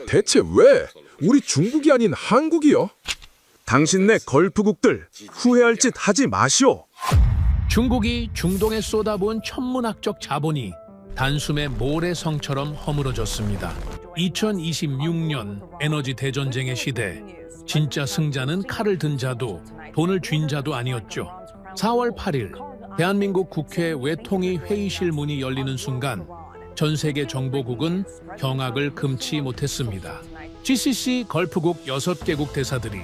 대체 왜 우리 중국이 아닌 한국이요? 당신네 걸프국들 후회할 짓 하지 마시오. 중국이 중동에 쏟아부은 천문학적 자본이 단숨에 모래성처럼 허물어졌습니다. 2026년 에너지 대전쟁의 시대, 진짜 승자는 칼을 든 자도 돈을 쥔 자도 아니었죠. 4월 8일 대한민국 국회 외통위 회의실 문이 열리는 순간 전 세계 정보국은 경악을 금치 못했습니다. GCC 걸프국 6개국 대사들이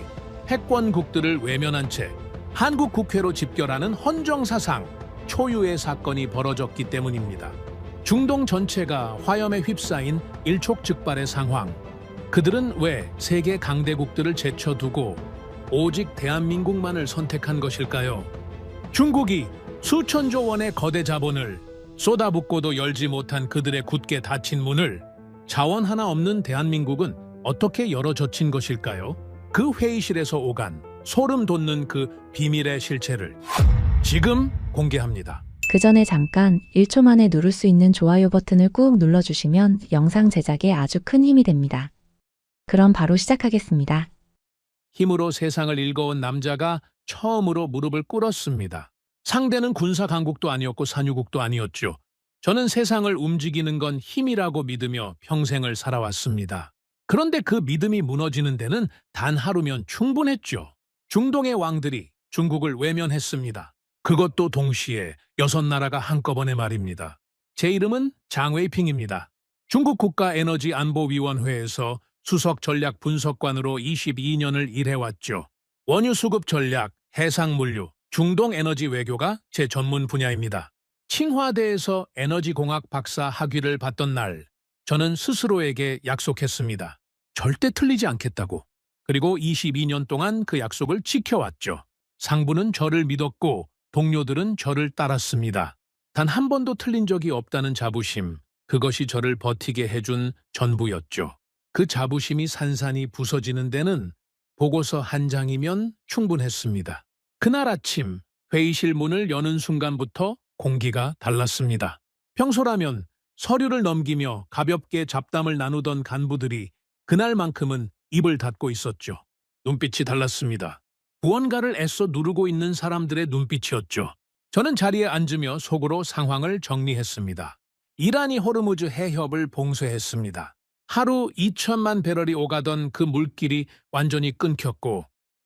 패권국들을 외면한 채 한국 국회로 집결하는 헌정사상 초유의 사건이 벌어졌기 때문입니다. 중동 전체가 화염에 휩싸인 일촉즉발의 상황. 그들은 왜 세계 강대국들을 제쳐두고 오직 대한민국만을 선택한 것일까요? 중국이 수천조 원의 거대 자본을 쏟아붓고도 열지 못한 그들의 굳게 닫힌 문을 자원 하나 없는 대한민국은 어떻게 열어젖힌 것일까요? 그 회의실에서 오간 소름 돋는 그 비밀의 실체를 지금 공개합니다. 그 전에 잠깐 1초 만에 누를 수 있는 좋아요 버튼을 꾹 눌러주시면 영상 제작에 아주 큰 힘이 됩니다. 그럼 바로 시작하겠습니다. 힘으로 세상을 일궈온 남자가 처음으로 무릎을 꿇었습니다. 상대는 군사 강국도 아니었고 산유국도 아니었죠. 저는 세상을 움직이는 건 힘이라고 믿으며 평생을 살아왔습니다. 그런데 그 믿음이 무너지는 데는 단 하루면 충분했죠. 중동의 왕들이 중국을 외면했습니다. 그것도 동시에 6나라가 한꺼번에 말입니다. 제 이름은 장웨이핑입니다. 중국 국가에너지안보위원회에서 수석 전략 분석관으로 22년을 일해왔죠. 원유 수급 전략, 해상물류, 중동 에너지 외교가 제 전문 분야입니다. 칭화대에서 에너지공학 박사 학위를 받던 날, 저는 스스로에게 약속했습니다. 절대 틀리지 않겠다고. 그리고 22년 동안 그 약속을 지켜왔죠. 상부는 저를 믿었고 동료들은 저를 따랐습니다. 단 한 번도 틀린 적이 없다는 자부심, 그것이 저를 버티게 해준 전부였죠. 그 자부심이 산산이 부서지는 데는 보고서 한 장이면 충분했습니다. 그날 아침 회의실 문을 여는 순간부터 공기가 달랐습니다. 평소라면 서류를 넘기며 가볍게 잡담을 나누던 간부들이 그날만큼은 입을 닫고 있었죠. 눈빛이 달랐습니다. 무언가를 애써 누르고 있는 사람들의 눈빛이었죠. 저는 자리에 앉으며 속으로 상황을 정리했습니다. 이란이 호르무즈 해협을 봉쇄했습니다. 하루 2천만 배럴이 오가던 그 물길이 완전히 끊겼고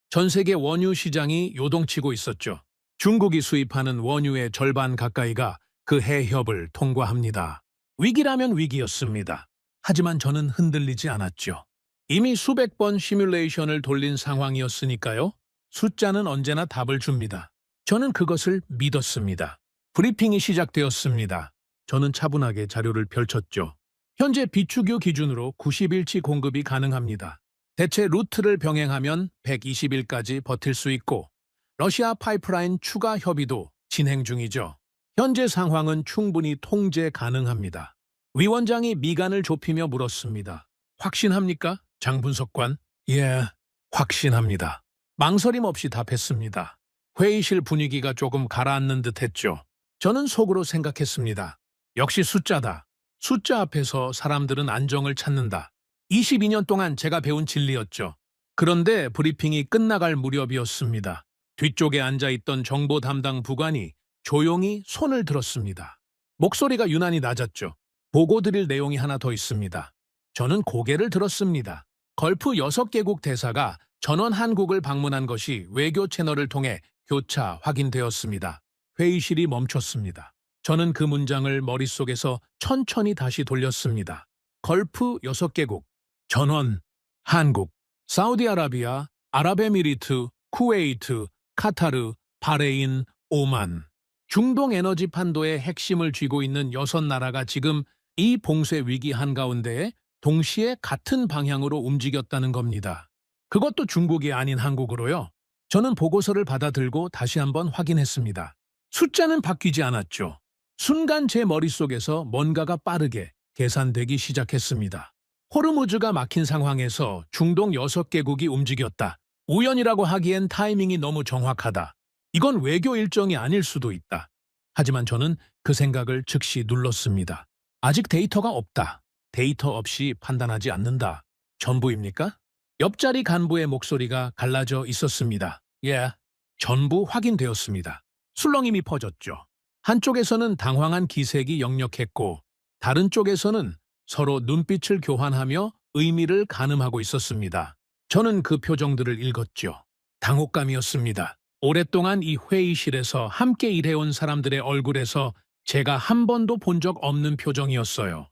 전 세계 원유 시장이 요동치고 있었죠. 중국이 수입하는 원유의 절반 가까이가 그 해협을 통과합니다. 위기라면 위기였습니다. 하지만 저는 흔들리지 않았죠. 이미 수백 번 시뮬레이션을 돌린 상황이었으니까요. 숫자는 언제나 답을 줍니다. 저는 그것을 믿었습니다. 브리핑이 시작되었습니다. 저는 차분하게 자료를 펼쳤죠. 현재 비축유 기준으로 90일치 공급이 가능합니다. 대체 루트를 병행하면 120일까지 버틸 수 있고 러시아 파이프라인 추가 협의도 진행 중이죠. 현재 상황은 충분히 통제 가능합니다. 위원장이 미간을 좁히며 물었습니다. 확신합니까? 장분석관? 예, 확신합니다. 망설임 없이 답했습니다. 회의실 분위기가 조금 가라앉는 듯했죠. 저는 속으로 생각했습니다. 역시 숫자다. 숫자 앞에서 사람들은 안정을 찾는다. 22년 동안 제가 배운 진리였죠. 그런데 브리핑이 끝나갈 무렵이었습니다. 뒤쪽에 앉아있던 정보 담당 부관이 조용히 손을 들었습니다. 목소리가 유난히 낮았죠. 보고 드릴 내용이 하나 더 있습니다. 저는 고개를 들었습니다. 걸프 6개국 대사가 전원 한국을 방문한 것이 외교 채널을 통해 교차 확인되었습니다. 회의실이 멈췄습니다. 저는 그 문장을 머릿속에서 천천히 다시 돌렸습니다. 걸프 6개국, 전원, 한국, 사우디아라비아, 아랍에미리트, 쿠웨이트, 카타르, 바레인, 오만. 중동 에너지 판도의 핵심을 쥐고 있는 6나라가 지금 이 봉쇄 위기 한가운데에 동시에 같은 방향으로 움직였다는 겁니다. 그것도 중국이 아닌 한국으로요. 저는 보고서를 받아들고 다시 한번 확인했습니다. 숫자는 바뀌지 않았죠. 순간 제 머릿속에서 뭔가가 빠르게 계산되기 시작했습니다. 호르무즈가 막힌 상황에서 중동 6개국이 움직였다. 우연이라고 하기엔 타이밍이 너무 정확하다. 이건 외교 일정이 아닐 수도 있다. 하지만 저는 그 생각을 즉시 눌렀습니다. 아직 데이터가 없다. 데이터 없이 판단하지 않는다. 전부입니까? 옆자리 간부의 목소리가 갈라져 있었습니다. 예, 전부 확인되었습니다. 술렁임이 퍼졌죠. 한쪽에서는 당황한 기색이 역력했고 다른 쪽에서는 서로 눈빛을 교환하며 의미를 가늠하고 있었습니다. 저는 그 표정들을 읽었죠. 당혹감이었습니다. 오랫동안 이 회의실에서 함께 일해온 사람들의 얼굴에서 제가 한 번도 본 적 없는 표정이었어요.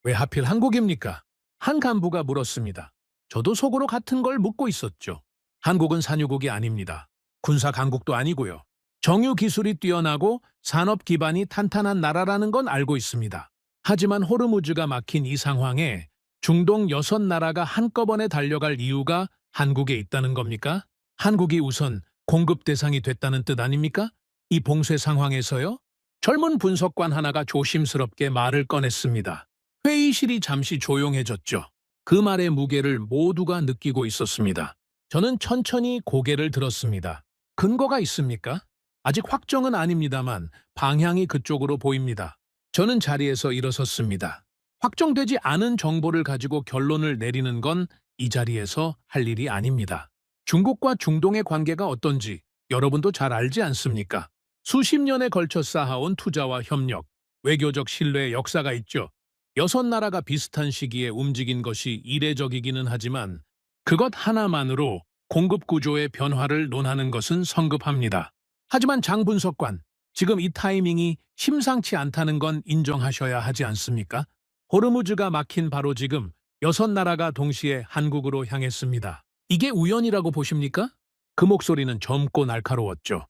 왜 하필 한국입니까? 한 간부가 물었습니다. 저도 속으로 같은 걸 묻고 있었죠. 한국은 산유국이 아닙니다. 군사 강국도 아니고요. 정유 기술이 뛰어나고 산업 기반이 탄탄한 나라라는 건 알고 있습니다. 하지만 호르무즈가 막힌 이 상황에 중동 6나라가 한꺼번에 달려갈 이유가 한국에 있다는 겁니까? 한국이 우선 공급 대상이 됐다는 뜻 아닙니까? 이 봉쇄 상황에서요? 젊은 분석관 하나가 조심스럽게 말을 꺼냈습니다. 회의실이 잠시 조용해졌죠. 그 말의 무게를 모두가 느끼고 있었습니다. 저는 천천히 고개를 들었습니다. 근거가 있습니까? 아직 확정은 아닙니다만 방향이 그쪽으로 보입니다. 저는 자리에서 일어섰습니다. 확정되지 않은 정보를 가지고 결론을 내리는 건 이 자리에서 할 일이 아닙니다. 중국과 중동의 관계가 어떤지 여러분도 잘 알지 않습니까? 수십 년에 걸쳐 쌓아온 투자와 협력, 외교적 신뢰의 역사가 있죠. 6나라가 비슷한 시기에 움직인 것이 이례적이기는 하지만 그것 하나만으로 공급 구조의 변화를 논하는 것은 성급합니다. 하지만 장 분석관, 지금 이 타이밍이 심상치 않다는 건 인정하셔야 하지 않습니까? 호르무즈가 막힌 바로 지금 6나라가 동시에 한국으로 향했습니다. 이게 우연이라고 보십니까? 그 목소리는 젊고 날카로웠죠.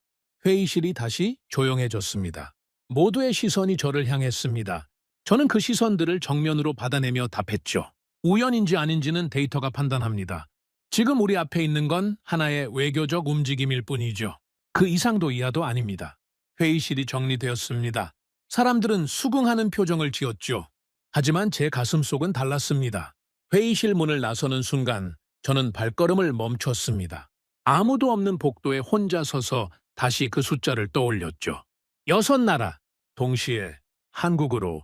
회의실이 다시 조용해졌습니다. 모두의 시선이 저를 향했습니다. 저는 그 시선들을 정면으로 받아내며 답했죠. 우연인지 아닌지는 데이터가 판단합니다. 지금 우리 앞에 있는 건 하나의 외교적 움직임일 뿐이죠. 그 이상도 이하도 아닙니다. 회의실이 정리되었습니다. 사람들은 수긍하는 표정을 지었죠. 하지만 제 가슴속은 달랐습니다. 회의실 문을 나서는 순간 저는 발걸음을 멈췄습니다. 아무도 없는 복도에 혼자 서서 다시 그 숫자를 떠올렸죠. 6나라, 동시에 한국으로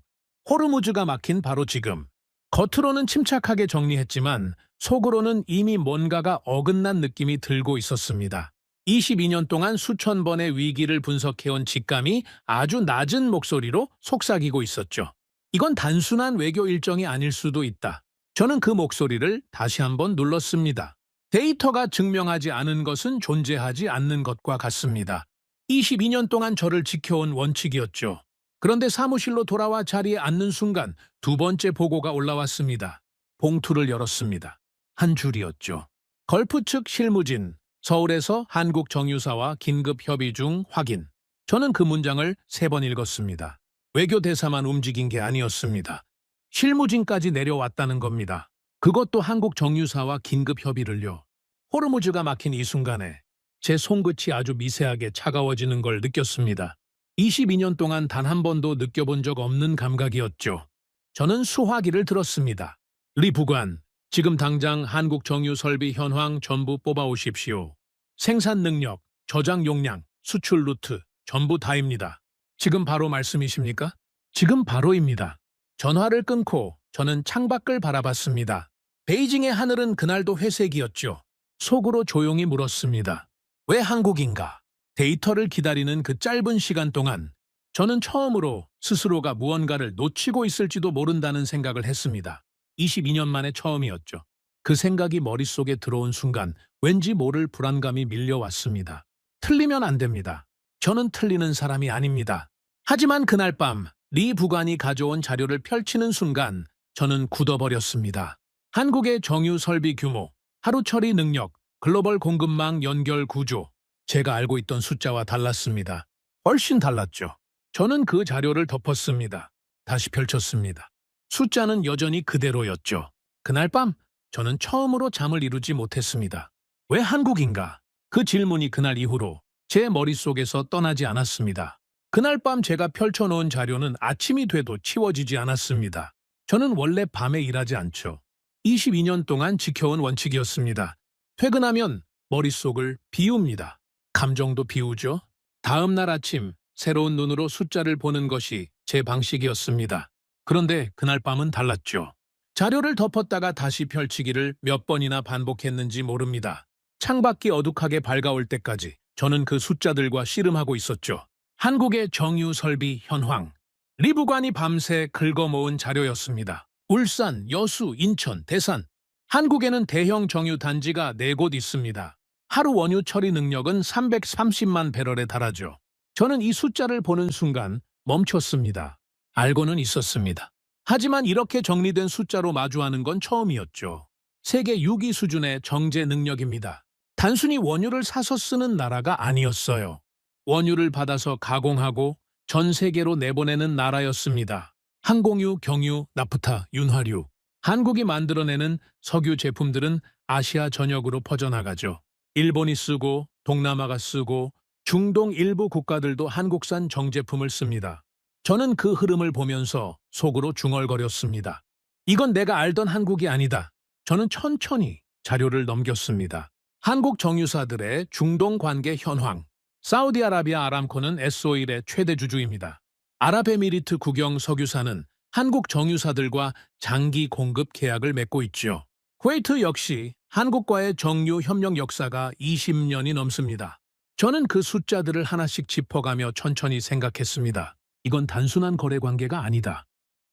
호르무즈가 막힌 바로 지금. 겉으로는 침착하게 정리했지만 속으로는 이미 뭔가가 어긋난 느낌이 들고 있었습니다. 22년 동안 수천 번의 위기를 분석해온 직감이 아주 낮은 목소리로 속삭이고 있었죠. 이건 단순한 외교 일정이 아닐 수도 있다. 저는 그 목소리를 다시 한번 눌렀습니다. 데이터가 증명하지 않은 것은 존재하지 않는 것과 같습니다. 22년 동안 저를 지켜온 원칙이었죠. 그런데 사무실로 돌아와 자리에 앉는 순간 두 번째 보고가 올라왔습니다. 봉투를 열었습니다. 한 줄이었죠. 걸프 측 실무진, 서울에서 한국 정유사와 긴급 협의 중 확인. 저는 그 문장을 3번 읽었습니다. 외교 대사만 움직인 게 아니었습니다. 실무진까지 내려왔다는 겁니다. 그것도 한국 정유사와 긴급 협의를요. 호르무즈가 막힌 이 순간에 제 손끝이 아주 미세하게 차가워지는 걸 느꼈습니다. 22년 동안 단 한 번도 느껴본 적 없는 감각이었죠. 저는 수화기를 들었습니다. 리 부관, 지금 당장 한국 정유 설비 현황 전부 뽑아오십시오. 생산 능력, 저장 용량, 수출 루트 전부 다입니다. 지금 바로 말씀이십니까? 지금 바로입니다. 전화를 끊고 저는 창밖을 바라봤습니다. 베이징의 하늘은 그날도 회색이었죠. 속으로 조용히 물었습니다. 왜 한국인가? 데이터를 기다리는 그 짧은 시간 동안 저는 처음으로 스스로가 무언가를 놓치고 있을지도 모른다는 생각을 했습니다. 22년 만에 처음이었죠. 그 생각이 머릿속에 들어온 순간 왠지 모를 불안감이 밀려왔습니다. 틀리면 안 됩니다. 저는 틀리는 사람이 아닙니다. 하지만 그날 밤 리 부관이 가져온 자료를 펼치는 순간 저는 굳어버렸습니다. 한국의 정유 설비 규모, 하루 처리 능력, 글로벌 공급망 연결 구조, 제가 알고 있던 숫자와 달랐습니다. 훨씬 달랐죠. 저는 그 자료를 덮었습니다. 다시 펼쳤습니다. 숫자는 여전히 그대로였죠. 그날 밤 저는 처음으로 잠을 이루지 못했습니다. 왜 한국인가? 그 질문이 그날 이후로 제 머릿속에서 떠나지 않았습니다. 그날 밤 제가 펼쳐놓은 자료는 아침이 돼도 치워지지 않았습니다. 저는 원래 밤에 일하지 않죠. 22년 동안 지켜온 원칙이었습니다. 퇴근하면 머릿속을 비웁니다. 감정도 비우죠. 다음 날 아침 새로운 눈으로 숫자를 보는 것이 제 방식이었습니다. 그런데 그날 밤은 달랐죠. 자료를 덮었다가 다시 펼치기를 몇 번이나 반복했는지 모릅니다. 창밖이 어둑하게 밝아올 때까지 저는 그 숫자들과 씨름하고 있었죠. 한국의 정유 설비 현황. 리부관이 밤새 긁어모은 자료였습니다. 울산, 여수, 인천, 대산. 한국에는 대형 정유 단지가 4곳 있습니다. 하루 원유 처리 능력은 330만 배럴에 달하죠. 저는 이 숫자를 보는 순간 멈췄습니다. 알고는 있었습니다. 하지만 이렇게 정리된 숫자로 마주하는 건 처음이었죠. 세계 6위 수준의 정제 능력입니다. 단순히 원유를 사서 쓰는 나라가 아니었어요. 원유를 받아서 가공하고 전 세계로 내보내는 나라였습니다. 항공유, 경유, 나프타, 윤활유. 한국이 만들어내는 석유 제품들은 아시아 전역으로 퍼져나가죠. 일본이 쓰고 동남아가 쓰고 중동 일부 국가들도 한국산 정제품을 씁니다. 저는 그 흐름을 보면서 속으로 중얼거렸습니다. 이건 내가 알던 한국이 아니다. 저는 천천히 자료를 넘겼습니다. 한국 정유사들의 중동 관계 현황. 사우디아라비아 아람코는 S-오일의 최대 주주입니다. 아랍에미리트 국영 석유사는 한국 정유사들과 장기 공급 계약을 맺고 있죠. 쿠웨이트 역시 한국과의 정유 협력 역사가 20년이 넘습니다. 저는 그 숫자들을 하나씩 짚어가며 천천히 생각했습니다. 이건 단순한 거래 관계가 아니다.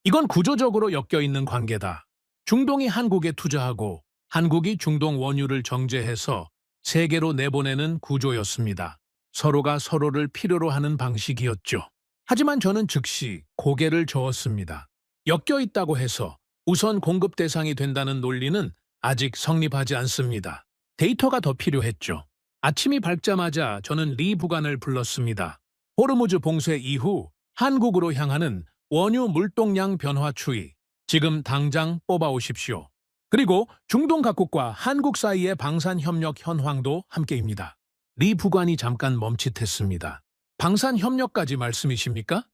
이건 구조적으로 엮여있는 관계다. 중동이 한국에 투자하고 한국이 중동 원유를 정제해서 세계로 내보내는 구조였습니다. 서로가 서로를 필요로 하는 방식이었죠. 하지만 저는 즉시 고개를 저었습니다. 엮여있다고 해서 우선 공급 대상이 된다는 논리는 아직 성립하지 않습니다. 데이터가 더 필요했죠. 아침이 밝자마자 저는 리 부관을 불렀습니다. 호르무즈 봉쇄 이후 한국으로 향하는 원유 물동량 변화 추이, 지금 당장 뽑아오십시오. 그리고 중동 각국과 한국 사이의 방산협력 현황도 함께입니다. 리 부관이 잠깐 멈칫했습니다. 방산협력까지 말씀이십니까?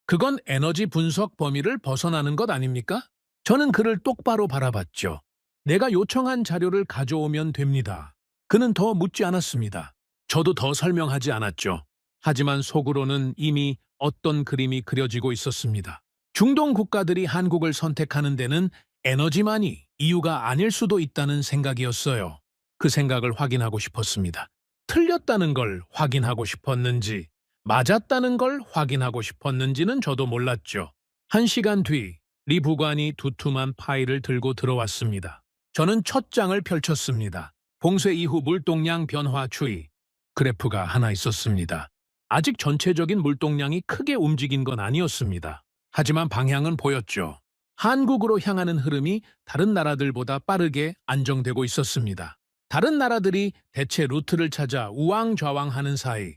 그건 에너지 분석 범위를 벗어나는 것 아닙니까? 저는 그를 똑바로 바라봤죠. 내가 요청한 자료를 가져오면 됩니다. 그는 더 묻지 않았습니다. 저도 더 설명하지 않았죠. 하지만 속으로는 이미 어떤 그림이 그려지고 있었습니다. 중동 국가들이 한국을 선택하는 데는 에너지만이 이유가 아닐 수도 있다는 생각이었어요. 그 생각을 확인하고 싶었습니다. 틀렸다는 걸 확인하고 싶었는지, 맞았다는 걸 확인하고 싶었는지는 저도 몰랐죠. 1시간 뒤, 리 부관이 두툼한 파일을 들고 들어왔습니다. 저는 첫 장을 펼쳤습니다. 봉쇄 이후 물동량 변화 추이. 그래프가 하나 있었습니다. 아직 전체적인 물동량이 크게 움직인 건 아니었습니다. 하지만 방향은 보였죠. 한국으로 향하는 흐름이 다른 나라들보다 빠르게 안정되고 있었습니다. 다른 나라들이 대체 루트를 찾아 우왕좌왕하는 사이,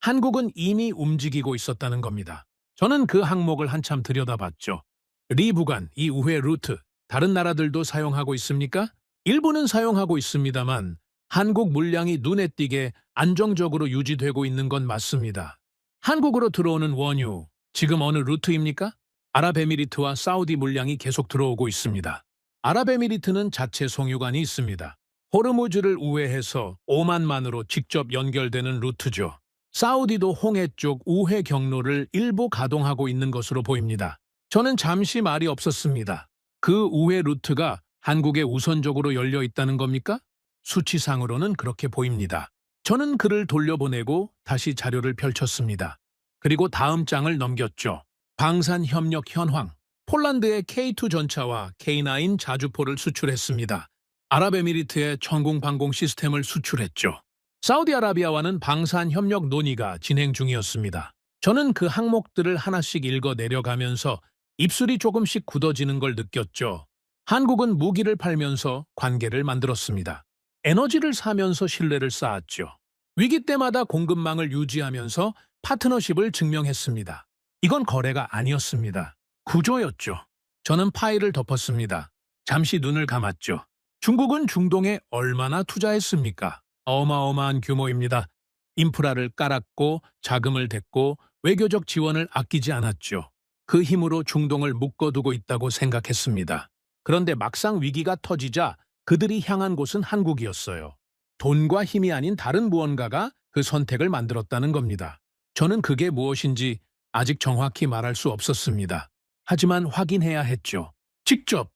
한국은 이미 움직이고 있었다는 겁니다. 저는 그 항목을 한참 들여다봤죠. 리 부관, 이 우회 루트, 다른 나라들도 사용하고 있습니까? 일부는 사용하고 있습니다만 한국 물량이 눈에 띄게 안정적으로 유지되고 있는 건 맞습니다. 한국으로 들어오는 원유, 지금 어느 루트입니까? 아랍에미리트와 사우디 물량이 계속 들어오고 있습니다. 아랍에미리트는 자체 송유관이 있습니다. 호르무즈를 우회해서 오만만으로 직접 연결되는 루트죠. 사우디도 홍해 쪽 우회 경로를 일부 가동하고 있는 것으로 보입니다. 저는 잠시 말이 없었습니다. 그 우회 루트가 한국에 우선적으로 열려 있다는 겁니까? 수치상으로는 그렇게 보입니다. 저는 그를 돌려보내고 다시 자료를 펼쳤습니다. 그리고 다음 장을 넘겼죠. 방산협력 현황. 폴란드의 K2 전차와 K9 자주포를 수출했습니다. 아랍에미리트의 천궁방공 시스템을 수출했죠. 사우디아라비아와는 방산협력 논의가 진행 중이었습니다. 저는 그 항목들을 하나씩 읽어 내려가면서 입술이 조금씩 굳어지는 걸 느꼈죠. 한국은 무기를 팔면서 관계를 만들었습니다. 에너지를 사면서 신뢰를 쌓았죠. 위기 때마다 공급망을 유지하면서 파트너십을 증명했습니다. 이건 거래가 아니었습니다. 구조였죠. 저는 파일을 덮었습니다. 잠시 눈을 감았죠. 중국은 중동에 얼마나 투자했습니까? 어마어마한 규모입니다. 인프라를 깔았고 자금을 댔고 외교적 지원을 아끼지 않았죠. 그 힘으로 중동을 묶어두고 있다고 생각했습니다. 그런데 막상 위기가 터지자 그들이 향한 곳은 한국이었어요. 돈과 힘이 아닌 다른 무언가가 그 선택을 만들었다는 겁니다. 저는 그게 무엇인지 아직 정확히 말할 수 없었습니다. 하지만 확인해야 했죠. 직접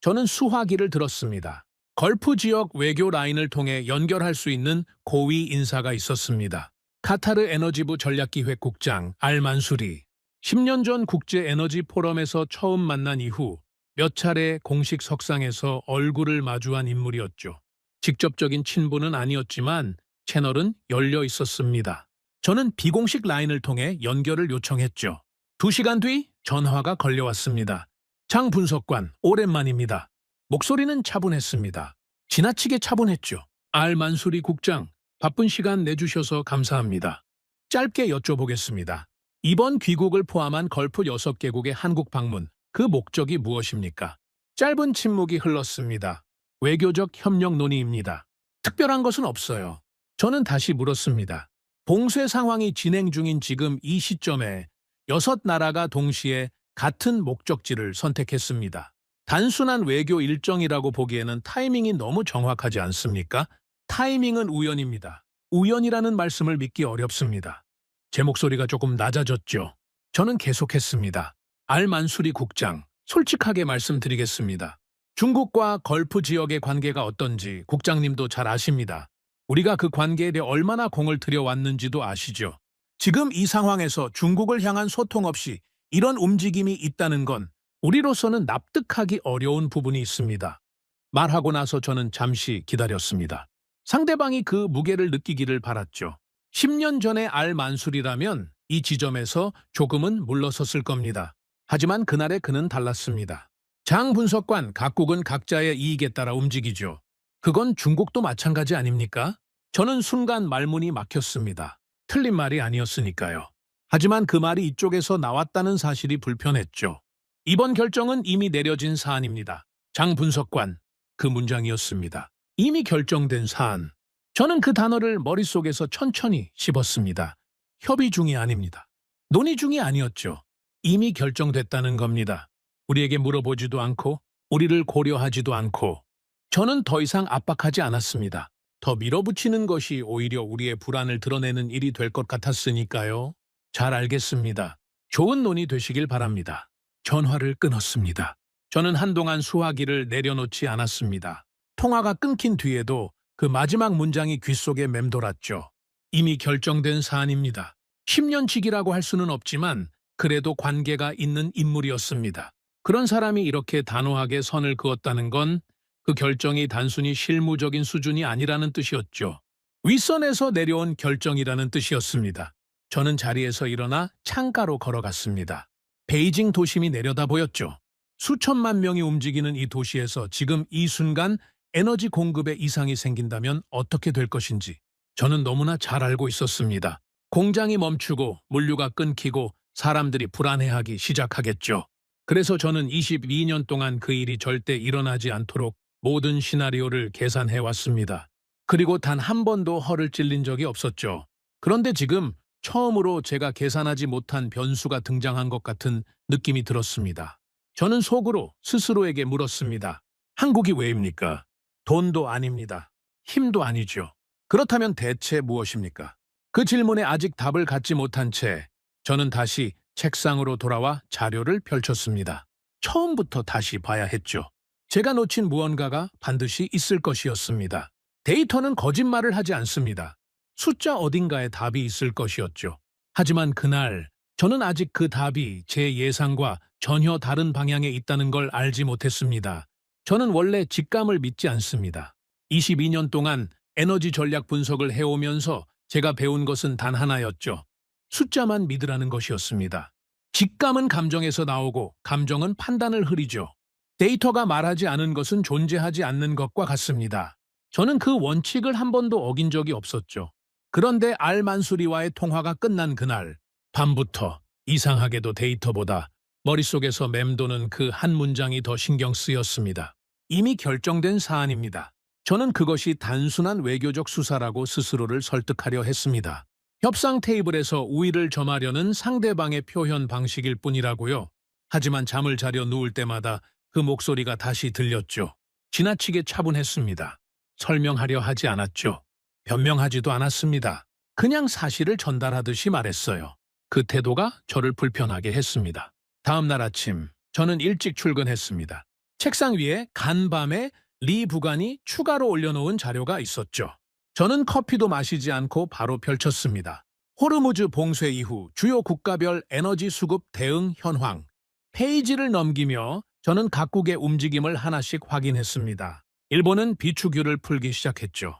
저는 수화기를 들었습니다. 걸프 지역 외교 라인을 통해 연결할 수 있는 고위 인사가 있었습니다. 카타르 에너지부 전략기획국장 알만수리. 10년 전 국제 에너지 포럼에서 처음 만난 이후 몇 차례 공식 석상에서 얼굴을 마주한 인물이었죠. 직접적인 친분은 아니었지만 채널은 열려 있었습니다. 저는 비공식 라인을 통해 연결을 요청했죠. 2시간 뒤 전화가 걸려왔습니다. 장 분석관, 오랜만입니다. 목소리는 차분했습니다. 지나치게 차분했죠. 알만수리 국장, 바쁜 시간 내주셔서 감사합니다. 짧게 여쭤보겠습니다. 이번 귀국을 포함한 걸프 6개국의 한국 방문, 그 목적이 무엇입니까? 짧은 침묵이 흘렀습니다. 외교적 협력 논의입니다. 특별한 것은 없어요. 저는 다시 물었습니다. 봉쇄 상황이 진행 중인 지금 이 시점에 6나라가 동시에 같은 목적지를 선택했습니다. 단순한 외교 일정이라고 보기에는 타이밍이 너무 정확하지 않습니까? 타이밍은 우연입니다. 우연이라는 말씀을 믿기 어렵습니다. 제 목소리가 조금 낮아졌죠. 저는 계속했습니다. 알만수리 국장, 솔직하게 말씀드리겠습니다. 중국과 걸프 지역의 관계가 어떤지 국장님도 잘 아십니다. 우리가 그 관계에 대해 얼마나 공을 들여왔는지도 아시죠. 지금 이 상황에서 중국을 향한 소통 없이 이런 움직임이 있다는 건 우리로서는 납득하기 어려운 부분이 있습니다. 말하고 나서 저는 잠시 기다렸습니다. 상대방이 그 무게를 느끼기를 바랐죠. 10년 전의 알만술이라면 이 지점에서 조금은 물러섰을 겁니다. 하지만 그날의 그는 달랐습니다. 장 분석관, 각국은 각자의 이익에 따라 움직이죠. 그건 중국도 마찬가지 아닙니까? 저는 순간 말문이 막혔습니다. 틀린 말이 아니었으니까요. 하지만 그 말이 이쪽에서 나왔다는 사실이 불편했죠. 이번 결정은 이미 내려진 사안입니다. 장 분석관, 그 문장이었습니다. 이미 결정된 사안. 저는 그 단어를 머릿속에서 천천히 씹었습니다. 협의 중이 아닙니다. 논의 중이 아니었죠. 이미 결정됐다는 겁니다. 우리에게 물어보지도 않고 우리를 고려하지도 않고 저는 더 이상 압박하지 않았습니다. 더 밀어붙이는 것이 오히려 우리의 불안을 드러내는 일이 될 것 같았으니까요. 잘 알겠습니다. 좋은 논의 되시길 바랍니다. 전화를 끊었습니다. 저는 한동안 수화기를 내려놓지 않았습니다. 통화가 끊긴 뒤에도 그 마지막 문장이 귓속에 맴돌았죠. 이미 결정된 사안입니다. 10년치기라고 할 수는 없지만 그래도 관계가 있는 인물이었습니다. 그런 사람이 이렇게 단호하게 선을 그었다는 건 그 결정이 단순히 실무적인 수준이 아니라는 뜻이었죠. 윗선에서 내려온 결정이라는 뜻이었습니다. 저는 자리에서 일어나 창가로 걸어갔습니다. 베이징 도심이 내려다 보였죠. 수천만 명이 움직이는 이 도시에서 지금 이 순간 에너지 공급에 이상이 생긴다면 어떻게 될 것인지 저는 너무나 잘 알고 있었습니다. 공장이 멈추고 물류가 끊기고 사람들이 불안해하기 시작하겠죠. 그래서 저는 22년 동안 그 일이 절대 일어나지 않도록 모든 시나리오를 계산해 왔습니다. 그리고 단 한 번도 허를 찔린 적이 없었죠. 그런데 지금 처음으로 제가 계산하지 못한 변수가 등장한 것 같은 느낌이 들었습니다. 저는 속으로 스스로에게 물었습니다. 한국이 왜입니까? 돈도 아닙니다. 힘도 아니죠. 그렇다면 대체 무엇입니까? 그 질문에 아직 답을 갖지 못한 채 저는 다시 책상으로 돌아와 자료를 펼쳤습니다. 처음부터 다시 봐야 했죠. 제가 놓친 무언가가 반드시 있을 것이었습니다. 데이터는 거짓말을 하지 않습니다. 숫자 어딘가에 답이 있을 것이었죠. 하지만 그날 저는 아직 그 답이 제 예상과 전혀 다른 방향에 있다는 걸 알지 못했습니다. 저는 원래 직감을 믿지 않습니다. 22년 동안 에너지 전략 분석을 해오면서 제가 배운 것은 단 하나였죠. 숫자만 믿으라는 것이었습니다. 직감은 감정에서 나오고 감정은 판단을 흐리죠. 데이터가 말하지 않은 것은 존재하지 않는 것과 같습니다. 저는 그 원칙을 한 번도 어긴 적이 없었죠. 그런데 알만수리와의 통화가 끝난 그날 밤부터 이상하게도 데이터보다 머릿속에서 맴도는 그 한 문장이 더 신경 쓰였습니다. 이미 결정된 사안입니다. 저는 그것이 단순한 외교적 수사라고 스스로를 설득하려 했습니다. 협상 테이블에서 우위를 점하려는 상대방의 표현 방식일 뿐이라고요. 하지만 잠을 자려 누울 때마다 그 목소리가 다시 들렸죠. 지나치게 차분했습니다. 설명하려 하지 않았죠. 변명하지도 않았습니다. 그냥 사실을 전달하듯이 말했어요. 그 태도가 저를 불편하게 했습니다. 다음 날 아침, 저는 일찍 출근했습니다. 책상 위에 간밤에 리 부관이 추가로 올려놓은 자료가 있었죠. 저는 커피도 마시지 않고 바로 펼쳤습니다. 호르무즈 봉쇄 이후 주요 국가별 에너지 수급 대응 현황. 페이지를 넘기며 저는 각국의 움직임을 하나씩 확인했습니다. 일본은 비축유를 풀기 시작했죠.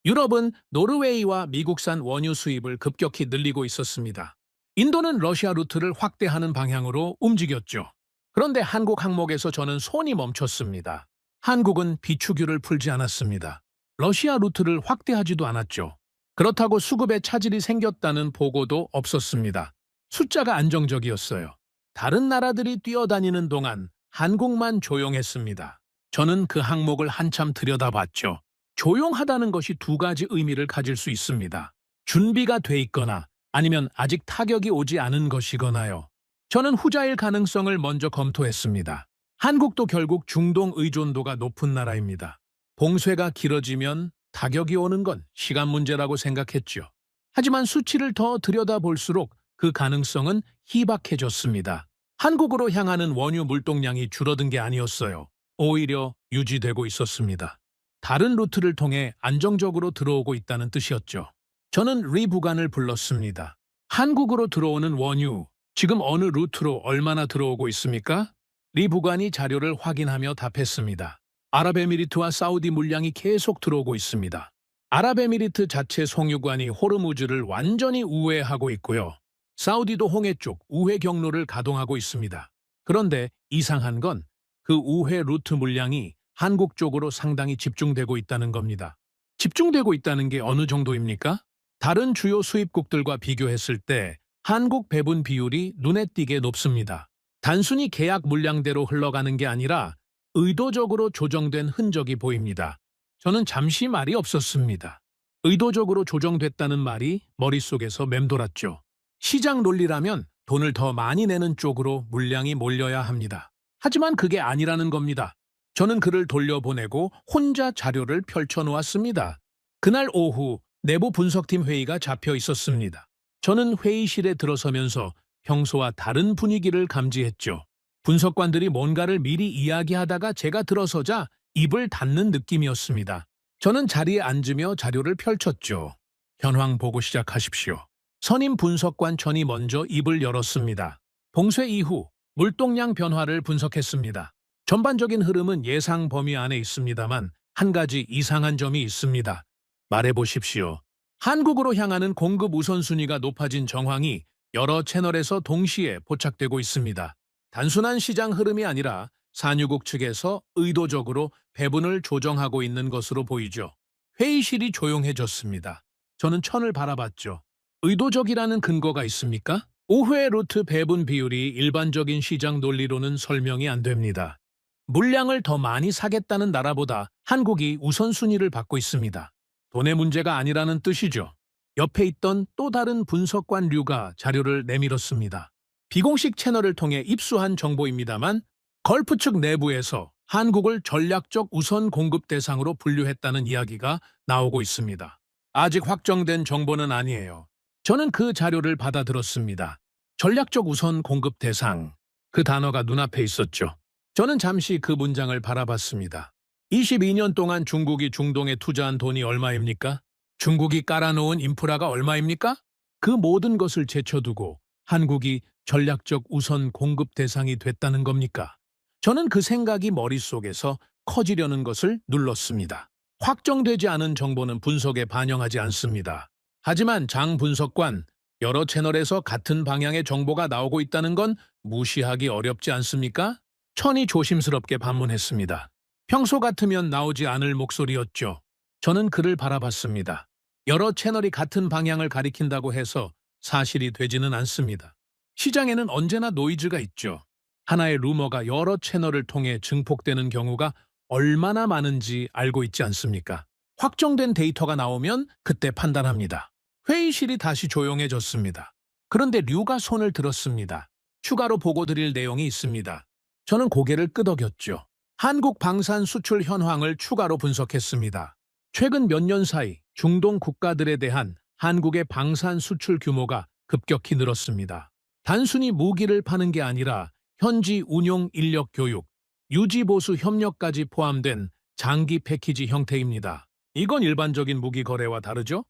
유럽은 노르웨이와 미국산 원유 수입을 급격히 늘리고 있었습니다. 인도는 러시아 루트를 확대하는 방향으로 움직였죠. 그런데 한국 항목에서 저는 손이 멈췄습니다. 한국은 비축유를 풀지 않았습니다. 러시아 루트를 확대하지도 않았죠. 그렇다고 수급에 차질이 생겼다는 보고도 없었습니다. 숫자가 안정적이었어요. 다른 나라들이 뛰어다니는 동안 한국만 조용했습니다. 저는 그 항목을 한참 들여다봤죠. 조용하다는 것이 두 가지 의미를 가질 수 있습니다. 준비가 돼 있거나 아니면 아직 타격이 오지 않은 것이거나요. 저는 후자일 가능성을 먼저 검토했습니다. 한국도 결국 중동 의존도가 높은 나라입니다. 봉쇄가 길어지면 타격이 오는 건 시간 문제라고 생각했죠. 하지만 수치를 더 들여다볼수록 그 가능성은 희박해졌습니다. 한국으로 향하는 원유 물동량이 줄어든 게 아니었어요. 오히려 유지되고 있었습니다. 다른 루트를 통해 안정적으로 들어오고 있다는 뜻이었죠. 저는 리 부관을 불렀습니다. 한국으로 들어오는 원유, 지금 어느 루트로 얼마나 들어오고 있습니까? 리 부관이 자료를 확인하며 답했습니다. 아랍에미리트와 사우디 물량이 계속 들어오고 있습니다. 아랍에미리트 자체 송유관이 호르무즈를 완전히 우회하고 있고요. 사우디도 홍해 쪽 우회 경로를 가동하고 있습니다. 그런데 이상한 건 그 우회 루트 물량이 한국 쪽으로 상당히 집중되고 있다는 겁니다. 집중되고 있다는 게 어느 정도입니까? 다른 주요 수입국들과 비교했을 때 한국 배분 비율이 눈에 띄게 높습니다. 단순히 계약 물량대로 흘러가는 게 아니라 의도적으로 조정된 흔적이 보입니다. 저는 잠시 말이 없었습니다. 의도적으로 조정됐다는 말이 머릿속에서 맴돌았죠. 시장 논리라면 돈을 더 많이 내는 쪽으로 물량이 몰려야 합니다. 하지만 그게 아니라는 겁니다. 저는 그를 돌려보내고 혼자 자료를 펼쳐놓았습니다. 그날 오후 내부 분석팀 회의가 잡혀 있었습니다. 저는 회의실에 들어서면서 평소와 다른 분위기를 감지했죠. 분석관들이 뭔가를 미리 이야기하다가 제가 들어서자 입을 닫는 느낌이었습니다. 저는 자리에 앉으며 자료를 펼쳤죠. 현황 보고 시작하십시오. 선임 분석관 천이 먼저 입을 열었습니다. 봉쇄 이후 물동량 변화를 분석했습니다. 전반적인 흐름은 예상 범위 안에 있습니다만 한 가지 이상한 점이 있습니다. 말해보십시오. 한국으로 향하는 공급 우선순위가 높아진 정황이 여러 채널에서 동시에 포착되고 있습니다. 단순한 시장 흐름이 아니라 산유국 측에서 의도적으로 배분을 조정하고 있는 것으로 보이죠. 회의실이 조용해졌습니다. 저는 천을 바라봤죠. 의도적이라는 근거가 있습니까? 우회 루트 배분 비율이 일반적인 시장 논리로는 설명이 안 됩니다. 물량을 더 많이 사겠다는 나라보다 한국이 우선순위를 받고 있습니다. 돈의 문제가 아니라는 뜻이죠. 옆에 있던 또 다른 분석관 류가 자료를 내밀었습니다. 비공식 채널을 통해 입수한 정보입니다만 걸프 측 내부에서 한국을 전략적 우선 공급 대상으로 분류했다는 이야기가 나오고 있습니다. 아직 확정된 정보는 아니에요. 저는 그 자료를 받아들었습니다. 전략적 우선 공급 대상, 그 단어가 눈앞에 있었죠. 저는 잠시 그 문장을 바라봤습니다. 22년 동안 중국이 중동에 투자한 돈이 얼마입니까? 중국이 깔아놓은 인프라가 얼마입니까? 그 모든 것을 제쳐두고 한국이 전략적 우선 공급 대상이 됐다는 겁니까? 저는 그 생각이 머릿속에서 커지려는 것을 눌렀습니다. 확정되지 않은 정보는 분석에 반영하지 않습니다. 하지만 장 분석관, 여러 채널에서 같은 방향의 정보가 나오고 있다는 건 무시하기 어렵지 않습니까? 천이 조심스럽게 반문했습니다. 평소 같으면 나오지 않을 목소리였죠. 저는 그를 바라봤습니다. 여러 채널이 같은 방향을 가리킨다고 해서 사실이 되지는 않습니다. 시장에는 언제나 노이즈가 있죠. 하나의 루머가 여러 채널을 통해 증폭되는 경우가 얼마나 많은지 알고 있지 않습니까? 확정된 데이터가 나오면 그때 판단합니다. 회의실이 다시 조용해졌습니다. 그런데 류가 손을 들었습니다. 추가로 보고드릴 내용이 있습니다. 저는 고개를 끄덕였죠. 한국 방산 수출 현황을 추가로 분석했습니다. 최근 몇 년 사이 중동 국가들에 대한 한국의 방산 수출 규모가 급격히 늘었습니다. 단순히 무기를 파는 게 아니라 현지 운용 인력 교육, 유지보수 협력까지 포함된 장기 패키지 형태입니다. 이건 일반적인 무기 거래와 다르죠?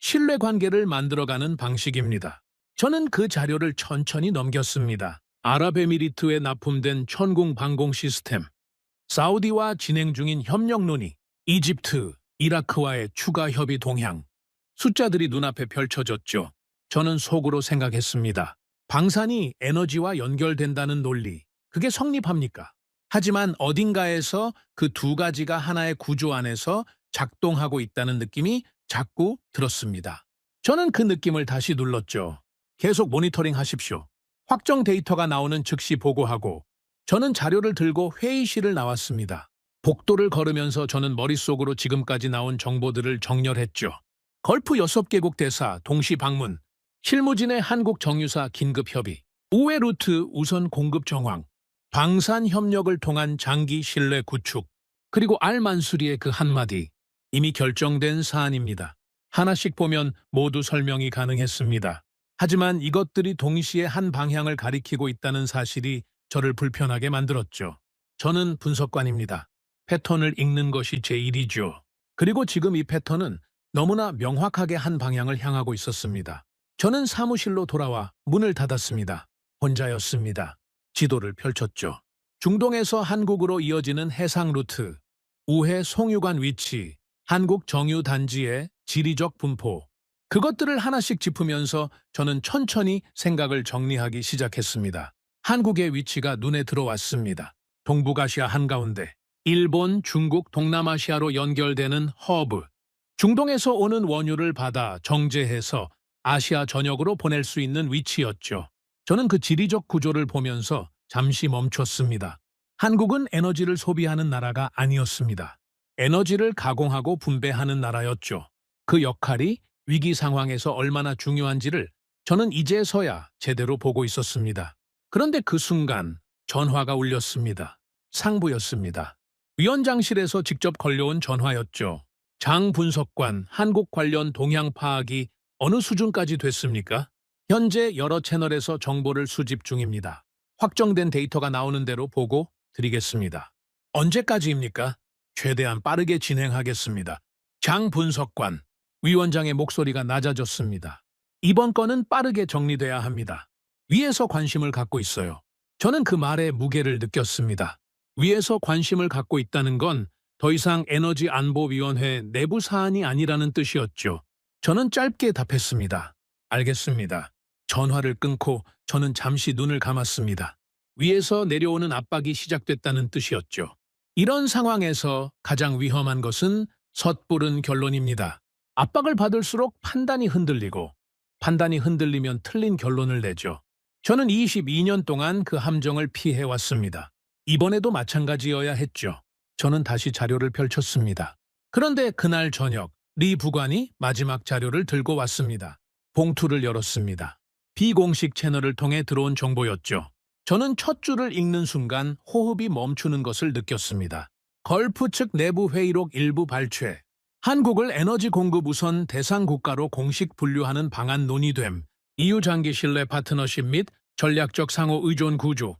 신뢰관계를 만들어가는 방식입니다. 저는 그 자료를 천천히 넘겼습니다. 아랍에미리트에 납품된 천궁 방공 시스템, 사우디와 진행 중인 협력 논의, 이집트, 이라크와의 추가 협의 동향, 숫자들이 눈앞에 펼쳐졌죠. 저는 속으로 생각했습니다. 방산이 에너지와 연결된다는 논리, 그게 성립합니까? 하지만 어딘가에서 그 두 가지가 하나의 구조 안에서 작동하고 있다는 느낌이 자꾸 들었습니다. 저는 그 느낌을 다시 눌렀죠. 계속 모니터링 하십시오. 확정 데이터가 나오는 즉시 보고하고 저는 자료를 들고 회의실을 나왔습니다. 복도를 걸으면서 저는 머릿속으로 지금까지 나온 정보들을 정렬했죠. 걸프 6개국 대사 동시 방문, 실무진의 한국 정유사 긴급 협의, 우회 루트 우선 공급 정황, 방산 협력을 통한 장기 신뢰 구축, 그리고 알만수리의 그 한마디, 이미 결정된 사안입니다. 하나씩 보면 모두 설명이 가능했습니다. 하지만 이것들이 동시에 한 방향을 가리키고 있다는 사실이 저를 불편하게 만들었죠. 저는 분석관입니다. 패턴을 읽는 것이 제 일이죠. 그리고 지금 이 패턴은 너무나 명확하게 한 방향을 향하고 있었습니다. 저는 사무실로 돌아와 문을 닫았습니다. 혼자였습니다. 지도를 펼쳤죠. 중동에서 한국으로 이어지는 해상 루트, 우회 송유관 위치, 한국 정유 단지의 지리적 분포, 그것들을 하나씩 짚으면서 저는 천천히 생각을 정리하기 시작했습니다. 한국의 위치가 눈에 들어왔습니다. 동북아시아 한가운데, 일본, 중국, 동남아시아로 연결되는 허브, 중동에서 오는 원유를 받아 정제해서 아시아 전역으로 보낼 수 있는 위치였죠. 저는 그 지리적 구조를 보면서 잠시 멈췄습니다. 한국은 에너지를 소비하는 나라가 아니었습니다. 에너지를 가공하고 분배하는 나라였죠. 그 역할이 위기 상황에서 얼마나 중요한지를 저는 이제서야 제대로 보고 있었습니다. 그런데 그 순간 전화가 울렸습니다. 상부였습니다. 위원장실에서 직접 걸려온 전화였죠. 장 분석관, 한국 관련 동향 파악이 어느 수준까지 됐습니까? 현재 여러 채널에서 정보를 수집 중입니다. 확정된 데이터가 나오는 대로 보고 드리겠습니다. 언제까지입니까? 최대한 빠르게 진행하겠습니다. 장 분석관, 위원장의 목소리가 낮아졌습니다. 이번 건은 빠르게 정리돼야 합니다. 위에서 관심을 갖고 있어요. 저는 그 말의 무게를 느꼈습니다. 위에서 관심을 갖고 있다는 건 더 이상 에너지안보위원회 내부 사안이 아니라는 뜻이었죠. 저는 짧게 답했습니다. 알겠습니다. 전화를 끊고 저는 잠시 눈을 감았습니다. 위에서 내려오는 압박이 시작됐다는 뜻이었죠. 이런 상황에서 가장 위험한 것은 섣부른 결론입니다. 압박을 받을수록 판단이 흔들리고 판단이 흔들리면 틀린 결론을 내죠. 저는 22년 동안 그 함정을 피해왔습니다. 이번에도 마찬가지여야 했죠. 저는 다시 자료를 펼쳤습니다. 그런데 그날 저녁 리 부관이 마지막 자료를 들고 왔습니다. 봉투를 열었습니다. 비공식 채널을 통해 들어온 정보였죠. 저는 첫 줄을 읽는 순간 호흡이 멈추는 것을 느꼈습니다. 걸프 측 내부 회의록 일부 발췌, 한국을 에너지 공급 우선 대상 국가로 공식 분류하는 방안 논의됨, EU 장기 신뢰 파트너십 및 전략적 상호 의존 구조.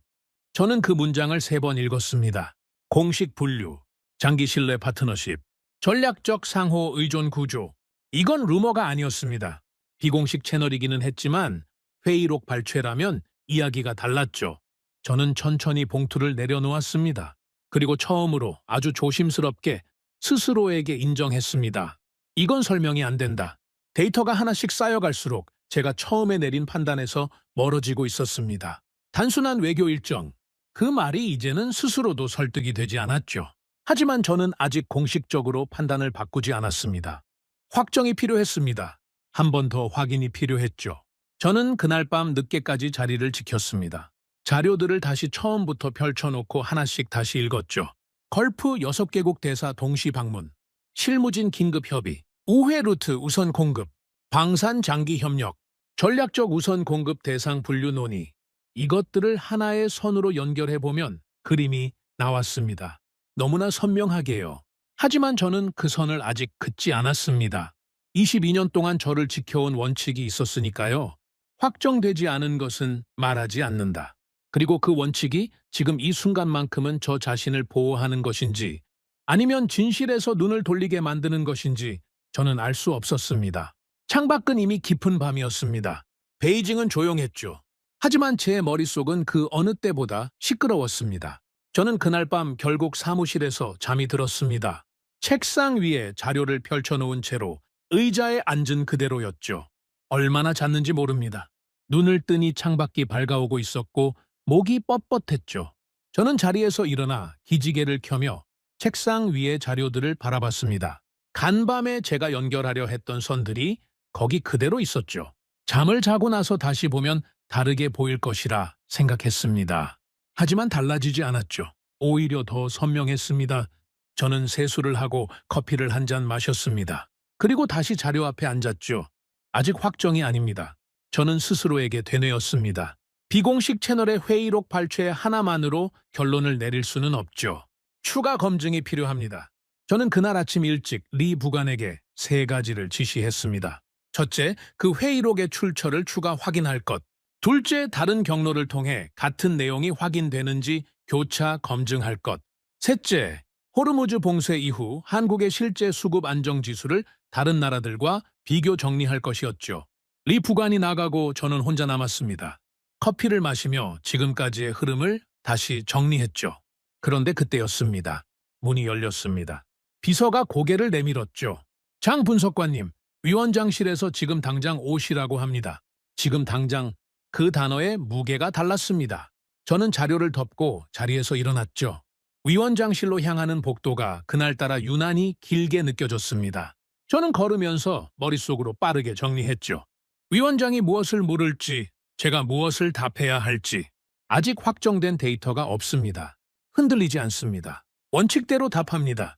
저는 그 문장을 3번 읽었습니다. 공식 분류, 장기 신뢰 파트너십, 전략적 상호 의존 구조. 이건 루머가 아니었습니다. 비공식 채널이기는 했지만 회의록 발췌라면 이야기가 달랐죠. 저는 천천히 봉투를 내려놓았습니다. 그리고 처음으로 아주 조심스럽게 스스로에게 인정했습니다. 이건 설명이 안 된다. 데이터가 하나씩 쌓여갈수록 제가 처음에 내린 판단에서 멀어지고 있었습니다. 단순한 외교 일정, 그 말이 이제는 스스로도 설득이 되지 않았죠. 하지만 저는 아직 공식적으로 판단을 바꾸지 않았습니다. 확정이 필요했습니다. 한 번 더 확인이 필요했죠. 저는 그날 밤 늦게까지 자리를 지켰습니다. 자료들을 다시 처음부터 펼쳐놓고 하나씩 다시 읽었죠. 걸프 6개국 대사 동시 방문, 실무진 긴급 협의, 우회 루트 우선 공급, 방산 장기 협력, 전략적 우선 공급 대상 분류 논의. 이것들을 하나의 선으로 연결해보면 그림이 나왔습니다. 너무나 선명하게요. 하지만 저는 그 선을 아직 긋지 않았습니다. 22년 동안 저를 지켜온 원칙이 있었으니까요. 확정되지 않은 것은 말하지 않는다. 그리고 그 원칙이 지금 이 순간만큼은 저 자신을 보호하는 것인지 아니면 진실에서 눈을 돌리게 만드는 것인지 저는 알 수 없었습니다. 창밖은 이미 깊은 밤이었습니다. 베이징은 조용했죠. 하지만 제 머릿속은 그 어느 때보다 시끄러웠습니다. 저는 그날 밤 결국 사무실에서 잠이 들었습니다. 책상 위에 자료를 펼쳐놓은 채로 의자에 앉은 그대로였죠. 얼마나 잤는지 모릅니다. 눈을 뜨니 창밖이 밝아오고 있었고 목이 뻣뻣했죠. 저는 자리에서 일어나 기지개를 켜며 책상 위의 자료들을 바라봤습니다. 간밤에 제가 연결하려 했던 선들이 거기 그대로 있었죠. 잠을 자고 나서 다시 보면 다르게 보일 것이라 생각했습니다. 하지만 달라지지 않았죠. 오히려 더 선명했습니다. 저는 세수를 하고 커피를 한 잔 마셨습니다. 그리고 다시 자료 앞에 앉았죠. 아직 확정이 아닙니다. 저는 스스로에게 되뇌었습니다. 비공식 채널의 회의록 발췌 하나만으로 결론을 내릴 수는 없죠. 추가 검증이 필요합니다. 저는 그날 아침 일찍 리 부관에게 3가지를 지시했습니다. 첫째, 그 회의록의 출처를 추가 확인할 것. 둘째, 다른 경로를 통해 같은 내용이 확인되는지 교차 검증할 것. 셋째, 호르무즈 봉쇄 이후 한국의 실제 수급 안정 지수를 다른 나라들과 비교 정리할 것이었죠. 리 부관이 나가고 저는 혼자 남았습니다. 커피를 마시며 지금까지의 흐름을 다시 정리했죠. 그런데 그때였습니다. 문이 열렸습니다. 비서가 고개를 내밀었죠. 장 분석관님, 위원장실에서 지금 당장 오시라고 합니다. 지금 당장 그 단어의 무게가 달랐습니다. 저는 자료를 덮고 자리에서 일어났죠. 위원장실로 향하는 복도가 그날따라 유난히 길게 느껴졌습니다. 저는 걸으면서 머릿속으로 빠르게 정리했죠. 위원장이 무엇을 물을지, 제가 무엇을 답해야 할지 아직 확정된 데이터가 없습니다. 흔들리지 않습니다. 원칙대로 답합니다.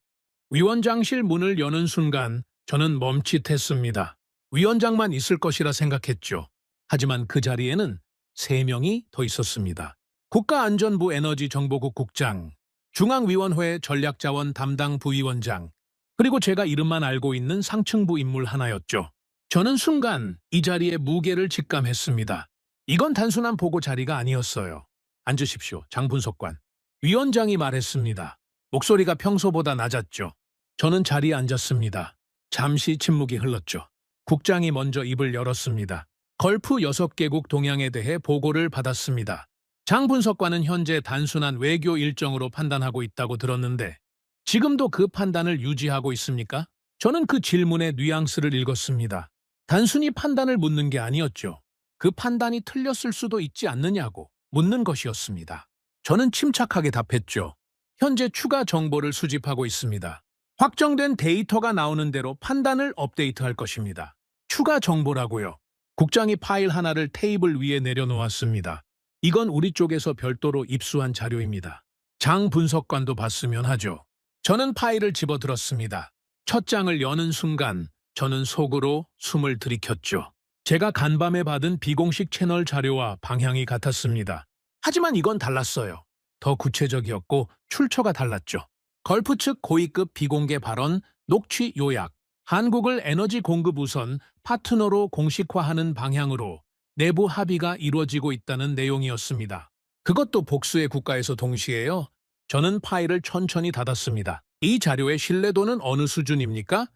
위원장실 문을 여는 순간 저는 멈칫했습니다. 위원장만 있을 것이라 생각했죠. 하지만 그 자리에는 3명이 더 있었습니다. 국가안전부 에너지정보국 국장, 중앙위원회 전략자원 담당 부위원장, 그리고 제가 이름만 알고 있는 상층부 인물 하나였죠. 저는 순간 이 자리의 무게를 직감했습니다. 이건 단순한 보고 자리가 아니었어요. 앉으십시오, 장 분석관. 위원장이 말했습니다. 목소리가 평소보다 낮았죠. 저는 자리에 앉았습니다. 잠시 침묵이 흘렀죠. 국장이 먼저 입을 열었습니다. 걸프 6개국 동향에 대해 보고를 받았습니다. 장 분석관은 현재 단순한 외교 일정으로 판단하고 있다고 들었는데 지금도 그 판단을 유지하고 있습니까? 저는 그 질문의 뉘앙스를 읽었습니다. 단순히 판단을 묻는 게 아니었죠. 그 판단이 틀렸을 수도 있지 않느냐고 묻는 것이었습니다. 저는 침착하게 답했죠. 현재 추가 정보를 수집하고 있습니다. 확정된 데이터가 나오는 대로 판단을 업데이트할 것입니다. 추가 정보라고요. 국장이 파일 하나를 테이블 위에 내려놓았습니다. 이건 우리 쪽에서 별도로 입수한 자료입니다. 장 분석관도 봤으면 하죠. 저는 파일을 집어들었습니다. 첫 장을 여는 순간 저는 속으로 숨을 들이켰죠. 제가 간밤에 받은 비공식 채널 자료와 방향이 같았습니다. 하지만 이건 달랐어요. 더 구체적이었고 출처가 달랐죠. 걸프 측 고위급 비공개 발언, 녹취 요약, 한국을 에너지 공급 우선 파트너로 공식화하는 방향으로 내부 합의가 이루어지고 있다는 내용이었습니다. 그것도 복수의 국가에서 동시에요. 저는 파일을 천천히 닫았습니다. 이 자료의 신뢰도는 어느 수준입니까?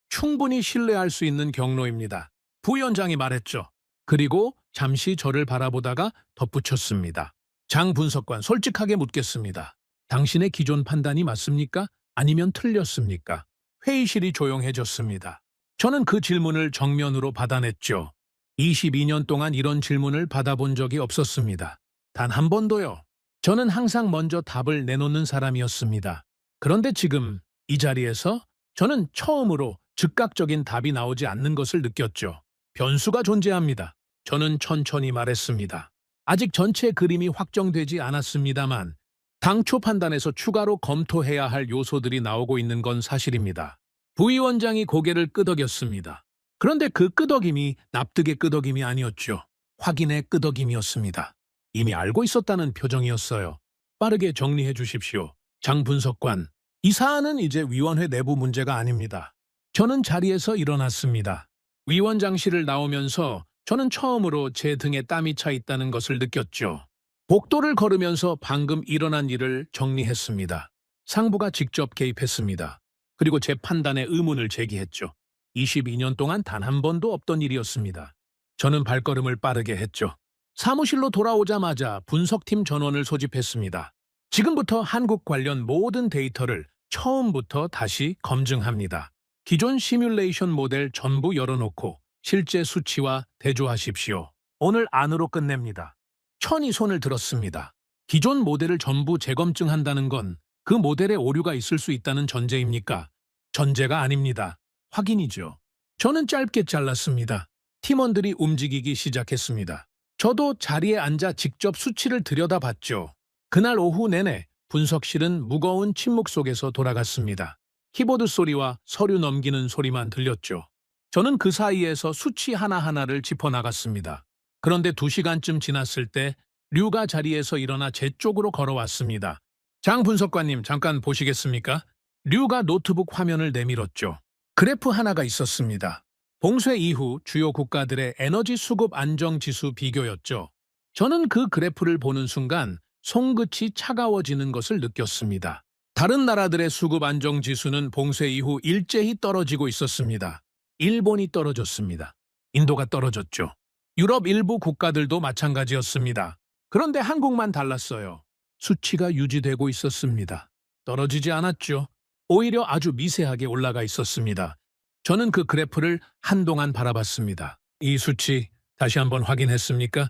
충분히 신뢰할 수 있는 경로입니다. 부위원장이 말했죠. 그리고 잠시 저를 바라보다가 덧붙였습니다. 장 분석관, 솔직하게 묻겠습니다. 당신의 기존 판단이 맞습니까? 아니면 틀렸습니까? 회의실이 조용해졌습니다. 저는 그 질문을 정면으로 받아냈죠. 22년 동안 이런 질문을 받아본 적이 없었습니다. 단 한 번도요. 저는 항상 먼저 답을 내놓는 사람이었습니다. 그런데 지금 이 자리에서 저는 처음으로 즉각적인 답이 나오지 않는 것을 느꼈죠. 변수가 존재합니다. 저는 천천히 말했습니다. 아직 전체 그림이 확정되지 않았습니다만 당초 판단에서 추가로 검토해야 할 요소들이 나오고 있는 건 사실입니다. 부위원장이 고개를 끄덕였습니다. 그런데 그 끄덕임이 납득의 끄덕임이 아니었죠. 확인의 끄덕임이었습니다. 이미 알고 있었다는 표정이었어요. 빠르게 정리해 주십시오. 장 분석관, 이 사안은 이제 위원회 내부 문제가 아닙니다. 저는 자리에서 일어났습니다. 위원장실을 나오면서 저는 처음으로 제 등에 땀이 차 있다는 것을 느꼈죠. 복도를 걸으면서 방금 일어난 일을 정리했습니다. 상부가 직접 개입했습니다. 그리고 제 판단에 의문을 제기했죠. 22년 동안 단 한 번도 없던 일이었습니다. 저는 발걸음을 빠르게 했죠. 사무실로 돌아오자마자 분석팀 전원을 소집했습니다. 지금부터 한국 관련 모든 데이터를 처음부터 다시 검증합니다. 기존 시뮬레이션 모델 전부 열어놓고 실제 수치와 대조하십시오. 오늘 안으로 끝냅니다. 천이 손을 들었습니다. 기존 모델을 전부 재검증한다는 건 그 모델에 오류가 있을 수 있다는 전제입니까? 전제가 아닙니다. 확인이죠. 저는 짧게 잘랐습니다. 팀원들이 움직이기 시작했습니다. 저도 자리에 앉아 직접 수치를 들여다봤죠. 그날 오후 내내 분석실은 무거운 침묵 속에서 돌아갔습니다. 키보드 소리와 서류 넘기는 소리만 들렸죠. 저는 그 사이에서 수치 하나하나를 짚어나갔습니다. 그런데 2시간쯤 지났을 때 류가 자리에서 일어나 제 쪽으로 걸어왔습니다. 장 분석관님, 잠깐 보시겠습니까? 류가 노트북 화면을 내밀었죠. 그래프 하나가 있었습니다. 봉쇄 이후 주요 국가들의 에너지 수급 안정지수 비교였죠. 저는 그 그래프를 보는 순간 손끝이 차가워지는 것을 느꼈습니다. 다른 나라들의 수급 안정지수는 봉쇄 이후 일제히 떨어지고 있었습니다. 일본이 떨어졌습니다. 인도가 떨어졌죠. 유럽 일부 국가들도 마찬가지였습니다. 그런데 한국만 달랐어요. 수치가 유지되고 있었습니다. 떨어지지 않았죠. 오히려 아주 미세하게 올라가 있었습니다. 저는 그 그래프를 한동안 바라봤습니다. 이 수치 다시 한번 확인했습니까?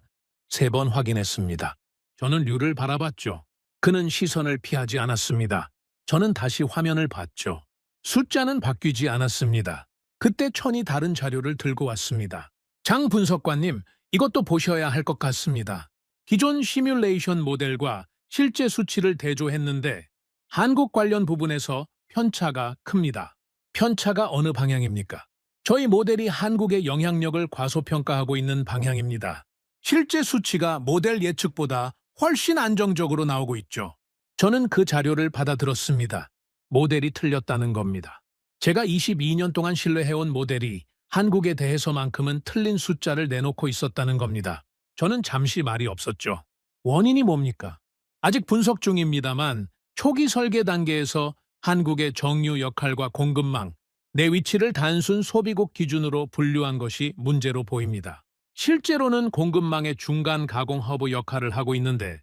3번 확인했습니다. 저는 류를 바라봤죠. 그는 시선을 피하지 않았습니다. 저는 다시 화면을 봤죠. 숫자는 바뀌지 않았습니다. 그때 천이 다른 자료를 들고 왔습니다. 장 분석관님, 이것도 보셔야 할 것 같습니다. 기존 시뮬레이션 모델과 실제 수치를 대조했는데 한국 관련 부분에서 편차가 큽니다. 편차가 어느 방향입니까? 저희 모델이 한국의 영향력을 과소평가하고 있는 방향입니다. 실제 수치가 모델 예측보다 훨씬 안정적으로 나오고 있죠. 저는 그 자료를 받아들었습니다. 모델이 틀렸다는 겁니다. 제가 22년 동안 신뢰해온 모델이 한국에 대해서만큼은 틀린 숫자를 내놓고 있었다는 겁니다. 저는 잠시 말이 없었죠. 원인이 뭡니까? 아직 분석 중입니다만 초기 설계 단계에서 한국의 정유 역할과 공급망, 내 위치를 단순 소비국 기준으로 분류한 것이 문제로 보입니다. 실제로는 공급망의 중간 가공 허브 역할을 하고 있는데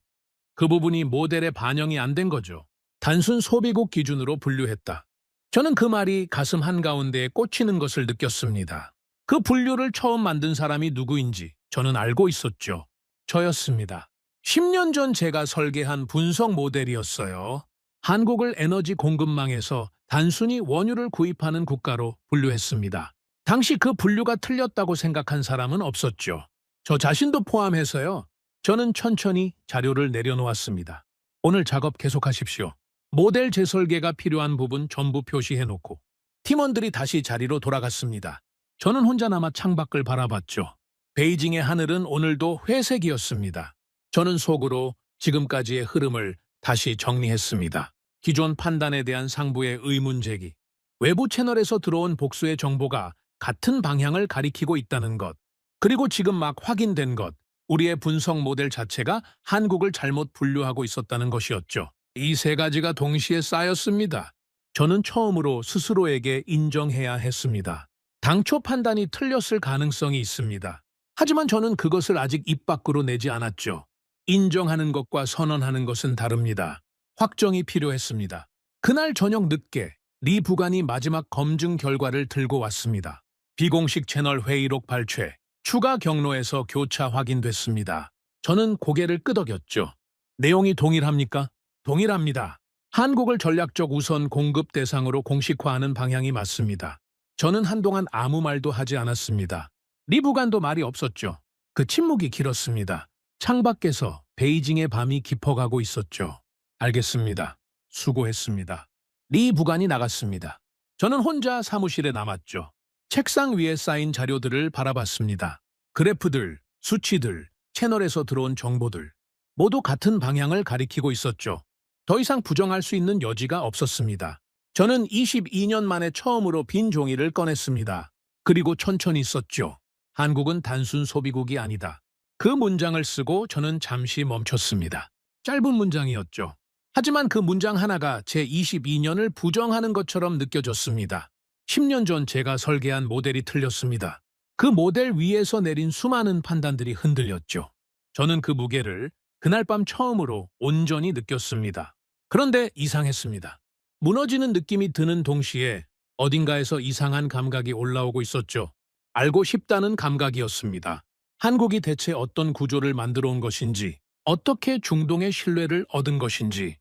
그 부분이 모델에 반영이 안 된 거죠. 단순 소비국 기준으로 분류했다. 저는 그 말이 가슴 한가운데에 꽂히는 것을 느꼈습니다. 그 분류를 처음 만든 사람이 누구인지 저는 알고 있었죠. 저였습니다. 10년 전 제가 설계한 분석 모델이었어요. 한국을 에너지 공급망에서 단순히 원유를 구입하는 국가로 분류했습니다. 당시 그 분류가 틀렸다고 생각한 사람은 없었죠. 저 자신도 포함해서요. 저는 천천히 자료를 내려놓았습니다. 오늘 작업 계속하십시오. 모델 재설계가 필요한 부분 전부 표시해놓고 팀원들이 다시 자리로 돌아갔습니다. 저는 혼자 남아 창밖을 바라봤죠. 베이징의 하늘은 오늘도 회색이었습니다. 저는 속으로 지금까지의 흐름을 다시 정리했습니다. 기존 판단에 대한 상부의 의문 제기, 외부 채널에서 들어온 복수의 정보가 같은 방향을 가리키고 있다는 것, 그리고 지금 막 확인된 것, 우리의 분석 모델 자체가 한국을 잘못 분류하고 있었다는 것이었죠. 이 3가지가 동시에 쌓였습니다. 저는 처음으로 스스로에게 인정해야 했습니다. 당초 판단이 틀렸을 가능성이 있습니다. 하지만 저는 그것을 아직 입 밖으로 내지 않았죠. 인정하는 것과 선언하는 것은 다릅니다. 확정이 필요했습니다. 그날 저녁 늦게 리 부관이 마지막 검증 결과를 들고 왔습니다. 비공식 채널 회의록 발췌, 추가 경로에서 교차 확인됐습니다. 저는 고개를 끄덕였죠. 내용이 동일합니까? 동일합니다. 한국을 전략적 우선 공급 대상으로 공식화하는 방향이 맞습니다. 저는 한동안 아무 말도 하지 않았습니다. 리 부관도 말이 없었죠. 그 침묵이 길었습니다. 창밖에서 베이징의 밤이 깊어가고 있었죠. 알겠습니다. 수고했습니다. 리 부관이 나갔습니다. 저는 혼자 사무실에 남았죠. 책상 위에 쌓인 자료들을 바라봤습니다. 그래프들, 수치들, 채널에서 들어온 정보들 모두 같은 방향을 가리키고 있었죠. 더 이상 부정할 수 있는 여지가 없었습니다. 저는 22년 만에 처음으로 빈 종이를 꺼냈습니다. 그리고 천천히 썼죠. 한국은 단순 소비국이 아니다. 그 문장을 쓰고 저는 잠시 멈췄습니다. 짧은 문장이었죠. 하지만 그 문장 하나가 제 22년을 부정하는 것처럼 느껴졌습니다. 10년 전 제가 설계한 모델이 틀렸습니다. 그 모델 위에서 내린 수많은 판단들이 흔들렸죠. 저는 그 무게를 그날 밤 처음으로 온전히 느꼈습니다. 그런데 이상했습니다. 무너지는 느낌이 드는 동시에 어딘가에서 이상한 감각이 올라오고 있었죠. 알고 싶다는 감각이었습니다. 한국이 대체 어떤 구조를 만들어 온 것인지, 어떻게 중동의 신뢰를 얻은 것인지,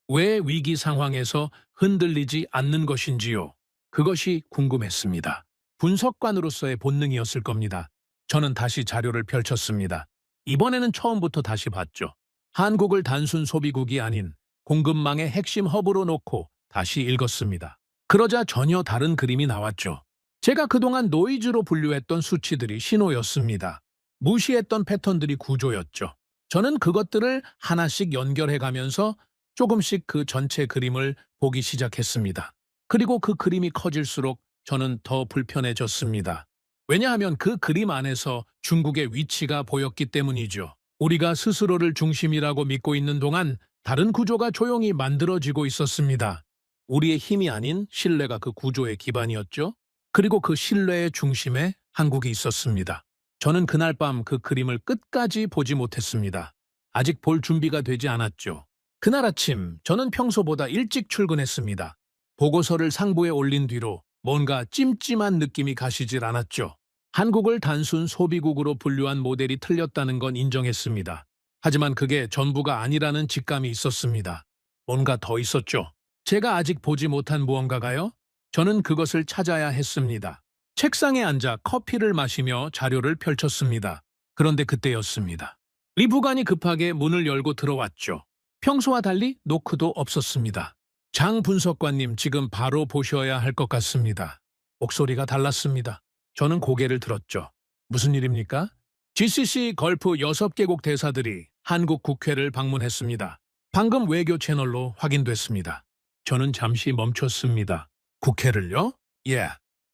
왜 위기 상황에서 흔들리지 않는 것인지요. 그것이 궁금했습니다. 분석관으로서의 본능이었을 겁니다. 저는 다시 자료를 펼쳤습니다. 이번에는 처음부터 다시 봤죠. 한국을 단순 소비국이 아닌 공급망의 핵심 허브로 놓고 다시 읽었습니다. 그러자 전혀 다른 그림이 나왔죠. 제가 그동안 노이즈로 분류했던 수치들이 신호였습니다. 무시했던 패턴들이 구조였죠. 저는 그것들을 하나씩 연결해가면서 조금씩 그 전체 그림을 보기 시작했습니다. 그리고 그 그림이 커질수록 저는 더 불편해졌습니다. 왜냐하면 그 그림 안에서 중국의 위치가 보였기 때문이죠. 우리가 스스로를 중심이라고 믿고 있는 동안 다른 구조가 조용히 만들어지고 있었습니다. 우리의 힘이 아닌 신뢰가 그 구조의 기반이었죠. 그리고 그 신뢰의 중심에 한국이 있었습니다. 저는 그날 밤 그 그림을 끝까지 보지 못했습니다. 아직 볼 준비가 되지 않았죠. 그날 아침 저는 평소보다 일찍 출근했습니다. 보고서를 상부에 올린 뒤로 뭔가 찜찜한 느낌이 가시질 않았죠. 한국을 단순 소비국으로 분류한 모델이 틀렸다는 건 인정했습니다. 하지만 그게 전부가 아니라는 직감이 있었습니다. 뭔가 더 있었죠. 제가 아직 보지 못한 무언가가요? 저는 그것을 찾아야 했습니다. 책상에 앉아 커피를 마시며 자료를 펼쳤습니다. 그런데 그때였습니다. 리 부관이 급하게 문을 열고 들어왔죠. 평소와 달리 노크도 없었습니다. 장 분석관님, 지금 바로 보셔야 할 것 같습니다. 목소리가 달랐습니다. 저는 고개를 들었죠. 무슨 일입니까? GCC 걸프 6개국 대사들이 한국 국회를 방문했습니다. 방금 외교 채널로 확인됐습니다. 저는 잠시 멈췄습니다. 국회를요? 예.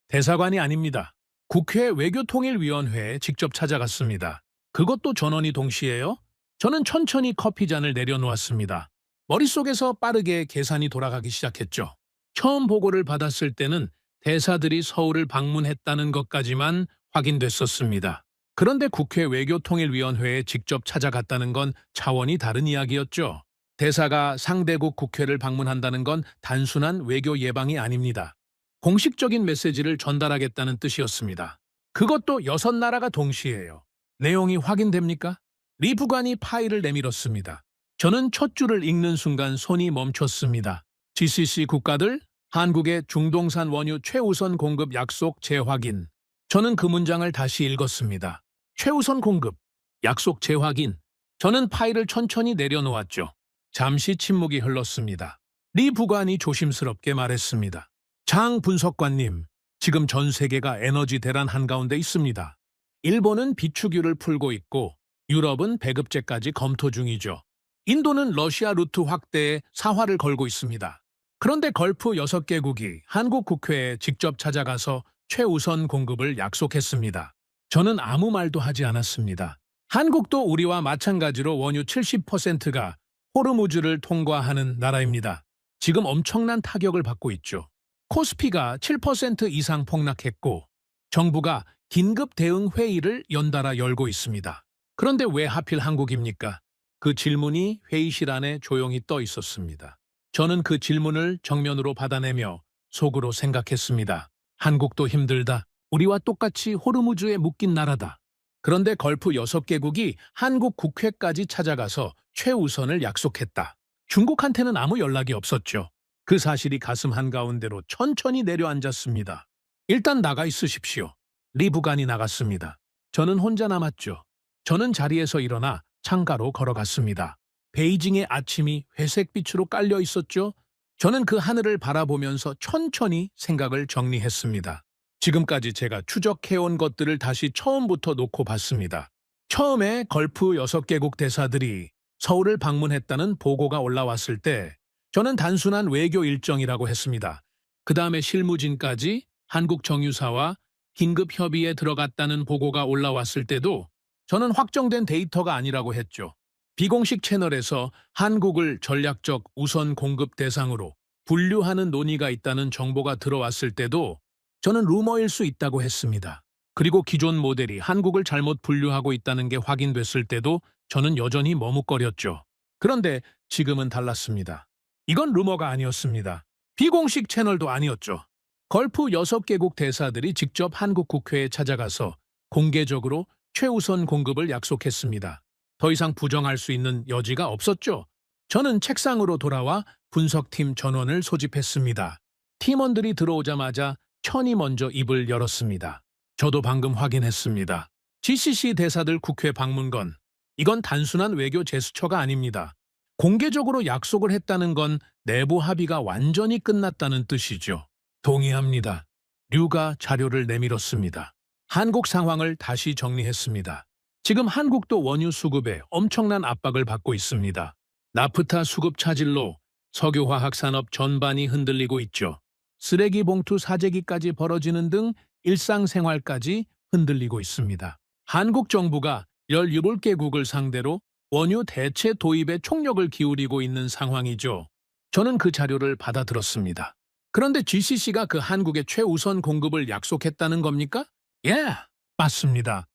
대사관이 아닙니다. 국회 외교통일위원회에 직접 찾아갔습니다. 그것도 전원이 동시에요? 저는 천천히 커피잔을 내려놓았습니다. 머릿속에서 빠르게 계산이 돌아가기 시작했죠. 처음 보고를 받았을 때는 대사들이 서울을 방문했다는 것까지만 확인됐었습니다. 그런데 국회 외교통일위원회에 직접 찾아갔다는 건 차원이 다른 이야기였죠. 대사가 상대국 국회를 방문한다는 건 단순한 외교 예방이 아닙니다. 공식적인 메시지를 전달하겠다는 뜻이었습니다. 그것도 6나라가 동시에요. 내용이 확인됩니까? 리 부관이 파일을 내밀었습니다. 저는 첫 줄을 읽는 순간 손이 멈췄습니다. GCC 국가들, 한국의 중동산 원유 최우선 공급 약속 재확인. 저는 그 문장을 다시 읽었습니다. 최우선 공급, 약속 재확인. 저는 파일을 천천히 내려놓았죠. 잠시 침묵이 흘렀습니다. 리 부관이 조심스럽게 말했습니다. 장 분석관님, 지금 전 세계가 에너지 대란 한가운데 있습니다. 일본은 비축유를 풀고 있고 유럽은 배급제까지 검토 중이죠. 인도는 러시아 루트 확대에 사활을 걸고 있습니다. 그런데 걸프 6개국이 한국 국회에 직접 찾아가서 최우선 공급을 약속했습니다. 저는 아무 말도 하지 않았습니다. 한국도 우리와 마찬가지로 원유 70%가 호르무즈를 통과하는 나라입니다. 지금 엄청난 타격을 받고 있죠. 코스피가 7% 이상 폭락했고 정부가 긴급 대응 회의를 연달아 열고 있습니다. 그런데 왜 하필 한국입니까? 그 질문이 회의실 안에 조용히 떠 있었습니다. 저는 그 질문을 정면으로 받아내며 속으로 생각했습니다. 한국도 힘들다. 우리와 똑같이 호르무즈에 묶인 나라다. 그런데 걸프 6개국이 한국 국회까지 찾아가서 최우선을 약속했다. 중국한테는 아무 연락이 없었죠. 그 사실이 가슴 한가운데로 천천히 내려앉았습니다. 일단 나가 있으십시오. 리 부관이 나갔습니다. 저는 혼자 남았죠. 저는 자리에서 일어나 창가로 걸어갔습니다. 베이징의 아침이 회색빛으로 깔려 있었죠. 저는 그 하늘을 바라보면서 천천히 생각을 정리했습니다. 지금까지 제가 추적해온 것들을 다시 처음부터 놓고 봤습니다. 처음에 걸프 6개국 대사들이 서울을 방문했다는 보고가 올라왔을 때 저는 단순한 외교 일정이라고 했습니다. 그 다음에 실무진까지 한국 정유사와 긴급 협의에 들어갔다는 보고가 올라왔을 때도 저는 확정된 데이터가 아니라고 했죠. 비공식 채널에서 한국을 전략적 우선 공급 대상으로 분류하는 논의가 있다는 정보가 들어왔을 때도 저는 루머일 수 있다고 했습니다. 그리고 기존 모델이 한국을 잘못 분류하고 있다는 게 확인됐을 때도 저는 여전히 머뭇거렸죠. 그런데 지금은 달랐습니다. 이건 루머가 아니었습니다. 비공식 채널도 아니었죠. 걸프 6개국 대사들이 직접 한국 국회에 찾아가서 공개적으로 최우선 공급을 약속했습니다. 더 이상 부정할 수 있는 여지가 없었죠. 저는 책상으로 돌아와 분석팀 전원을 소집했습니다. 팀원들이 들어오자마자 천이 먼저 입을 열었습니다. 저도 방금 확인했습니다. GCC 대사들 국회 방문건, 이건 단순한 외교 제스처가 아닙니다. 공개적으로 약속을 했다는 건 내부 합의가 완전히 끝났다는 뜻이죠. 동의합니다. 류가 자료를 내밀었습니다. 한국 상황을 다시 정리했습니다. 지금 한국도 원유 수급에 엄청난 압박을 받고 있습니다. 나프타 수급 차질로 석유화학 산업 전반이 흔들리고 있죠. 쓰레기 봉투 사재기까지 벌어지는 등 일상생활까지 흔들리고 있습니다. 한국 정부가 17개국을 상대로 원유 대체 도입에 총력을 기울이고 있는 상황이죠. 저는 그 자료를 받아들었습니다. 그런데 GCC가 그 한국의 최우선 공급을 약속했다는 겁니까? 예, 맞습니다.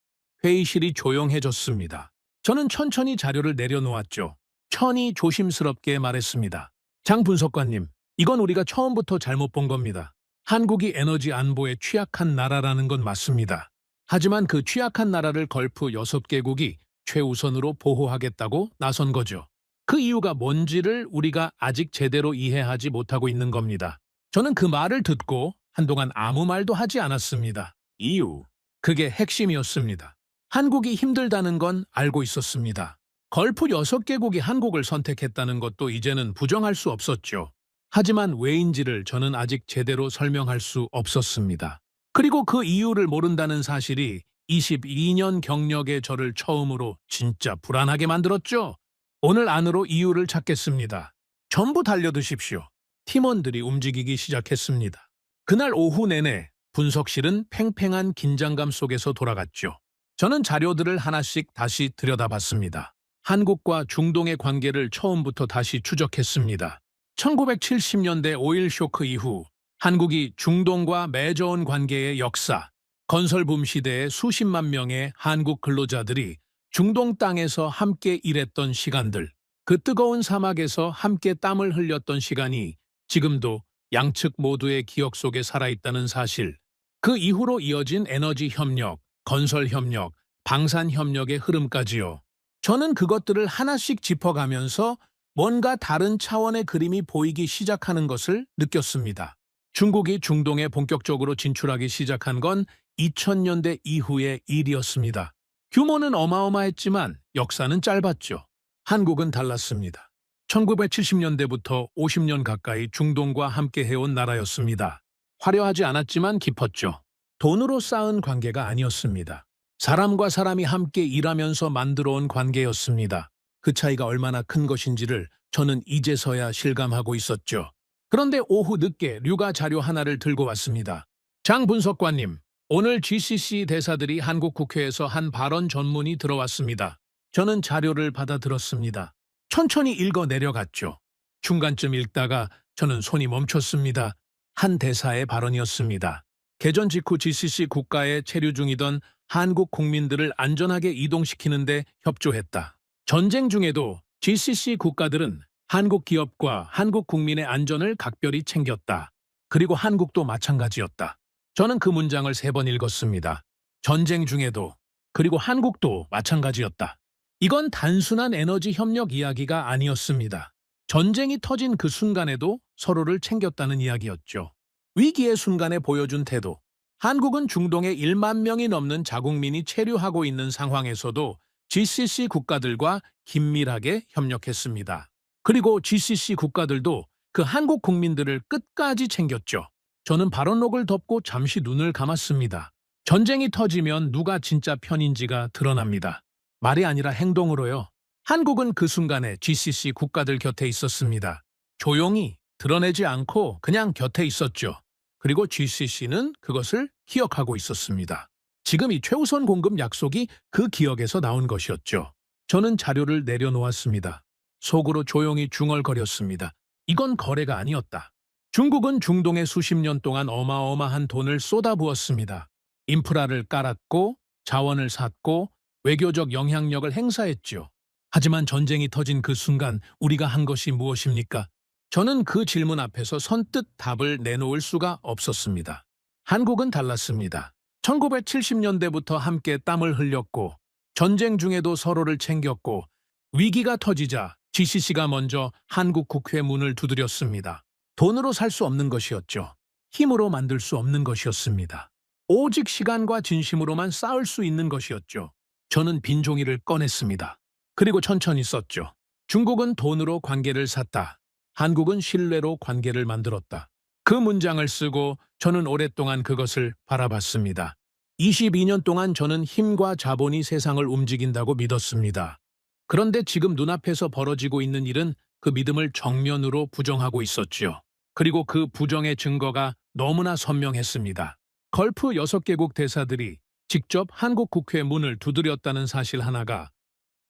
회의실이 조용해졌습니다. 저는 천천히 자료를 내려놓았죠. 천이 조심스럽게 말했습니다. 장 분석관님, 이건 우리가 처음부터 잘못 본 겁니다. 한국이 에너지 안보에 취약한 나라라는 건 맞습니다. 하지만 그 취약한 나라를 걸프 6개국이 최우선으로 보호하겠다고 나선 거죠. 그 이유가 뭔지를 우리가 아직 제대로 이해하지 못하고 있는 겁니다. 저는 그 말을 듣고 한동안 아무 말도 하지 않았습니다. 이유, 그게 핵심이었습니다. 한국이 힘들다는 건 알고 있었습니다. 걸프 6개국이 한국을 선택했다는 것도 이제는 부정할 수 없었죠. 하지만 왜인지를 저는 아직 제대로 설명할 수 없었습니다. 그리고 그 이유를 모른다는 사실이 22년 경력의 저를 처음으로 진짜 불안하게 만들었죠. 오늘 안으로 이유를 찾겠습니다. 전부 달려드십시오. 팀원들이 움직이기 시작했습니다. 그날 오후 내내 분석실은 팽팽한 긴장감 속에서 돌아갔죠. 저는 자료들을 하나씩 다시 들여다봤습니다. 한국과 중동의 관계를 처음부터 다시 추적했습니다. 1970년대 오일 쇼크 이후 한국이 중동과 맺어온 관계의 역사, 건설붐 시대의 수십만 명의 한국 근로자들이 중동 땅에서 함께 일했던 시간들, 그 뜨거운 사막에서 함께 땀을 흘렸던 시간이 지금도 양측 모두의 기억 속에 살아있다는 사실, 그 이후로 이어진 에너지 협력, 건설 협력, 방산 협력의 흐름까지요. 저는 그것들을 하나씩 짚어가면서 뭔가 다른 차원의 그림이 보이기 시작하는 것을 느꼈습니다. 중국이 중동에 본격적으로 진출하기 시작한 건 2000년대 이후의 일이었습니다. 규모는 어마어마했지만 역사는 짧았죠. 한국은 달랐습니다. 1970년대부터 50년 가까이 중동과 함께 해온 나라였습니다. 화려하지 않았지만 깊었죠. 돈으로 쌓은 관계가 아니었습니다. 사람과 사람이 함께 일하면서 만들어온 관계였습니다. 그 차이가 얼마나 큰 것인지를 저는 이제서야 실감하고 있었죠. 그런데 오후 늦게 류가 자료 하나를 들고 왔습니다. 장 분석관님, 오늘 GCC 대사들이 한국 국회에서 한 발언 전문이 들어왔습니다. 저는 자료를 받아들었습니다. 천천히 읽어 내려갔죠. 중간쯤 읽다가 저는 손이 멈췄습니다. 한 대사의 발언이었습니다. 개전 직후 GCC 국가에 체류 중이던 한국 국민들을 안전하게 이동시키는데 협조했다. 전쟁 중에도 GCC 국가들은 한국 기업과 한국 국민의 안전을 각별히 챙겼다. 그리고 한국도 마찬가지였다. 저는 그 문장을 3번 읽었습니다. 전쟁 중에도, 그리고 한국도 마찬가지였다. 이건 단순한 에너지 협력 이야기가 아니었습니다. 전쟁이 터진 그 순간에도 서로를 챙겼다는 이야기였죠. 위기의 순간에 보여준 태도. 한국은 중동에 1만 명이 넘는 자국민이 체류하고 있는 상황에서도 GCC 국가들과 긴밀하게 협력했습니다. 그리고 GCC 국가들도 그 한국 국민들을 끝까지 챙겼죠. 저는 발언록을 덮고 잠시 눈을 감았습니다. 전쟁이 터지면 누가 진짜 편인지가 드러납니다. 말이 아니라 행동으로요. 한국은 그 순간에 GCC 국가들 곁에 있었습니다. 조용히 드러내지 않고 그냥 곁에 있었죠. 그리고 GCC는 그것을 기억하고 있었습니다. 지금 이 최우선 공급 약속이 그 기억에서 나온 것이었죠. 저는 자료를 내려놓았습니다. 속으로 조용히 중얼거렸습니다. 이건 거래가 아니었다. 중국은 중동에 수십 년 동안 어마어마한 돈을 쏟아부었습니다. 인프라를 깔았고 자원을 샀고 외교적 영향력을 행사했죠. 하지만 전쟁이 터진 그 순간 우리가 한 것이 무엇입니까? 저는 그 질문 앞에서 선뜻 답을 내놓을 수가 없었습니다. 한국은 달랐습니다. 1970년대부터 함께 땀을 흘렸고 전쟁 중에도 서로를 챙겼고 위기가 터지자 GCC가 먼저 한국 국회 문을 두드렸습니다. 돈으로 살 수 없는 것이었죠. 힘으로 만들 수 없는 것이었습니다. 오직 시간과 진심으로만 쌓을 수 있는 것이었죠. 저는 빈 종이를 꺼냈습니다. 그리고 천천히 썼죠. 중국은 돈으로 관계를 샀다. 한국은 신뢰로 관계를 만들었다. 그 문장을 쓰고 저는 오랫동안 그것을 바라봤습니다. 22년 동안 저는 힘과 자본이 세상을 움직인다고 믿었습니다. 그런데 지금 눈앞에서 벌어지고 있는 일은 그 믿음을 정면으로 부정하고 있었지요. 그리고 그 부정의 증거가 너무나 선명했습니다. 걸프 6개국 대사들이 직접 한국 국회 문을 두드렸다는 사실 하나가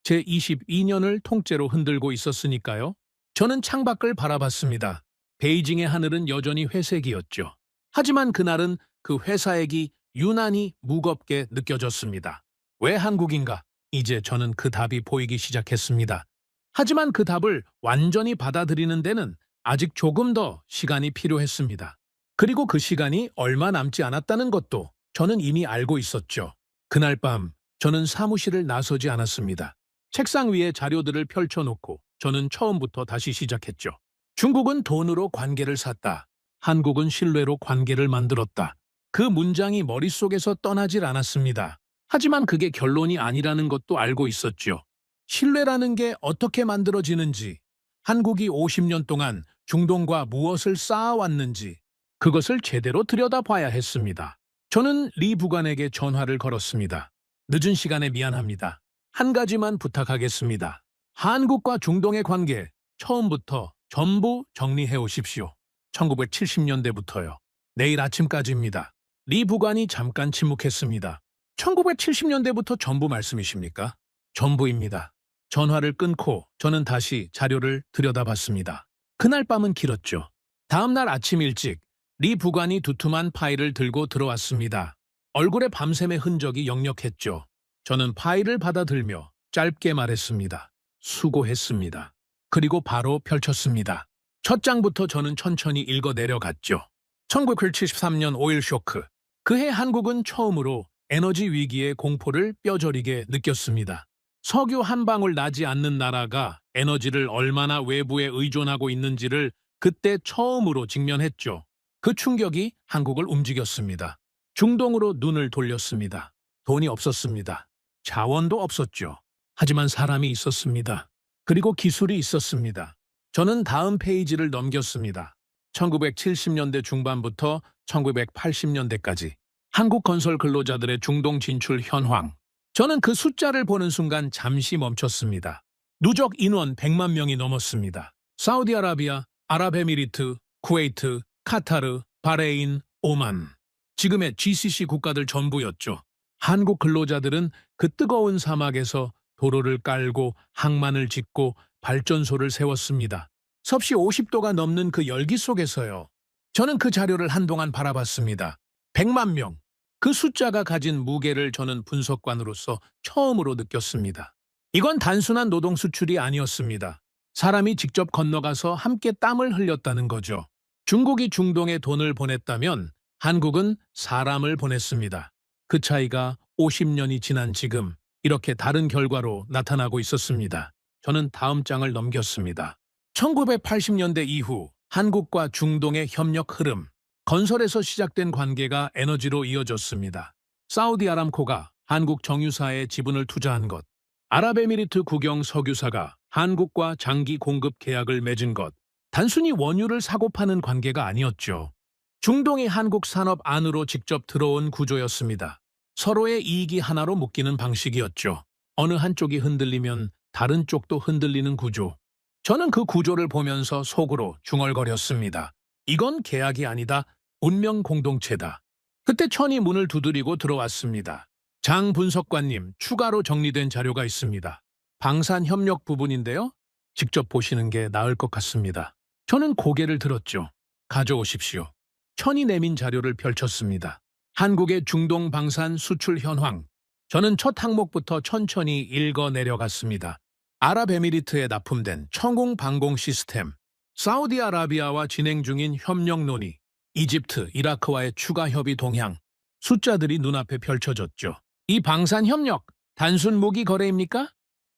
제 22년을 통째로 흔들고 있었으니까요. 저는 창밖을 바라봤습니다. 베이징의 하늘은 여전히 회색이었죠. 하지만 그날은 그 회사액이 유난히 무겁게 느껴졌습니다. 왜 한국인가? 이제 저는 그 답이 보이기 시작했습니다. 하지만 그 답을 완전히 받아들이는 데는 아직 조금 더 시간이 필요했습니다. 그리고 그 시간이 얼마 남지 않았다는 것도 저는 이미 알고 있었죠. 그날 밤 저는 사무실을 나서지 않았습니다. 책상 위에 자료들을 펼쳐놓고 저는 처음부터 다시 시작했죠. 중국은 돈으로 관계를 샀다. 한국은 신뢰로 관계를 만들었다. 그 문장이 머릿속에서 떠나질 않았습니다. 하지만 그게 결론이 아니라는 것도 알고 있었죠. 신뢰라는 게 어떻게 만들어지는지, 한국이 50년 동안 중동과 무엇을 쌓아왔는지 그것을 제대로 들여다봐야 했습니다. 저는 리 부관에게 전화를 걸었습니다. 늦은 시간에 미안합니다. 한 가지만 부탁하겠습니다. 한국과 중동의 관계 처음부터 전부 정리해 오십시오. 1970년대부터요. 내일 아침까지입니다. 리 부관이 잠깐 침묵했습니다. 1970년대부터 전부 말씀이십니까? 전부입니다. 전화를 끊고 저는 다시 자료를 들여다봤습니다. 그날 밤은 길었죠. 다음 날 아침 일찍 리 부관이 두툼한 파일을 들고 들어왔습니다. 얼굴에 밤샘의 흔적이 역력했죠. 저는 파일을 받아들며 짧게 말했습니다. 수고했습니다. 그리고 바로 펼쳤습니다. 첫 장부터 저는 천천히 읽어 내려갔죠. 1973년 오일 쇼크. 그해 한국은 처음으로 에너지 위기의 공포를 뼈저리게 느꼈습니다. 석유 한 방울 나지 않는 나라가 에너지를 얼마나 외부에 의존하고 있는지를 그때 처음으로 직면했죠. 그 충격이 한국을 움직였습니다. 중동으로 눈을 돌렸습니다. 돈이 없었습니다. 자원도 없었죠. 하지만 사람이 있었습니다. 그리고 기술이 있었습니다. 저는 다음 페이지를 넘겼습니다. 1970년대 중반부터 1980년대까지 한국 건설 근로자들의 중동 진출 현황. 저는 그 숫자를 보는 순간 잠시 멈췄습니다. 누적 인원 100만 명이 넘었습니다. 사우디아라비아, 아랍에미리트, 쿠웨이트, 카타르, 바레인, 오만. 지금의 GCC 국가들 전부였죠. 한국 근로자들은 그 뜨거운 사막에서 도로를 깔고 항만을 짓고 발전소를 세웠습니다. 섭씨 50도가 넘는 그 열기 속에서요. 저는 그 자료를 한동안 바라봤습니다. 100만 명. 그 숫자가 가진 무게를 저는 분석관으로서 처음으로 느꼈습니다. 이건 단순한 노동 수출이 아니었습니다. 사람이 직접 건너가서 함께 땀을 흘렸다는 거죠. 중국이 중동에 돈을 보냈다면 한국은 사람을 보냈습니다. 그 차이가 50년이 지난 지금 이렇게 다른 결과로 나타나고 있었습니다. 저는 다음 장을 넘겼습니다. 1980년대 이후 한국과 중동의 협력 흐름. 건설에서 시작된 관계가 에너지로 이어졌습니다. 사우디 아람코가 한국 정유사에 지분을 투자한 것, 아랍에미리트 국영 석유사가 한국과 장기 공급 계약을 맺은 것, 단순히 원유를 사고 파는 관계가 아니었죠. 중동이 한국 산업 안으로 직접 들어온 구조였습니다. 서로의 이익이 하나로 묶이는 방식이었죠. 어느 한쪽이 흔들리면 다른 쪽도 흔들리는 구조. 저는 그 구조를 보면서 속으로 중얼거렸습니다. 이건 계약이 아니다. 운명 공동체다. 그때 천이 문을 두드리고 들어왔습니다. 장 분석관님, 추가로 정리된 자료가 있습니다. 방산 협력 부분인데요. 직접 보시는 게 나을 것 같습니다. 저는 고개를 들었죠. 가져오십시오. 천이 내민 자료를 펼쳤습니다. 한국의 중동 방산 수출 현황. 저는 첫 항목부터 천천히 읽어 내려갔습니다. 아랍에미리트에 납품된 천공 방공 시스템, 사우디아라비아와 진행 중인 협력 논의, 이집트, 이라크와의 추가 협의 동향, 숫자들이 눈앞에 펼쳐졌죠. 이 방산 협력, 단순 무기 거래입니까?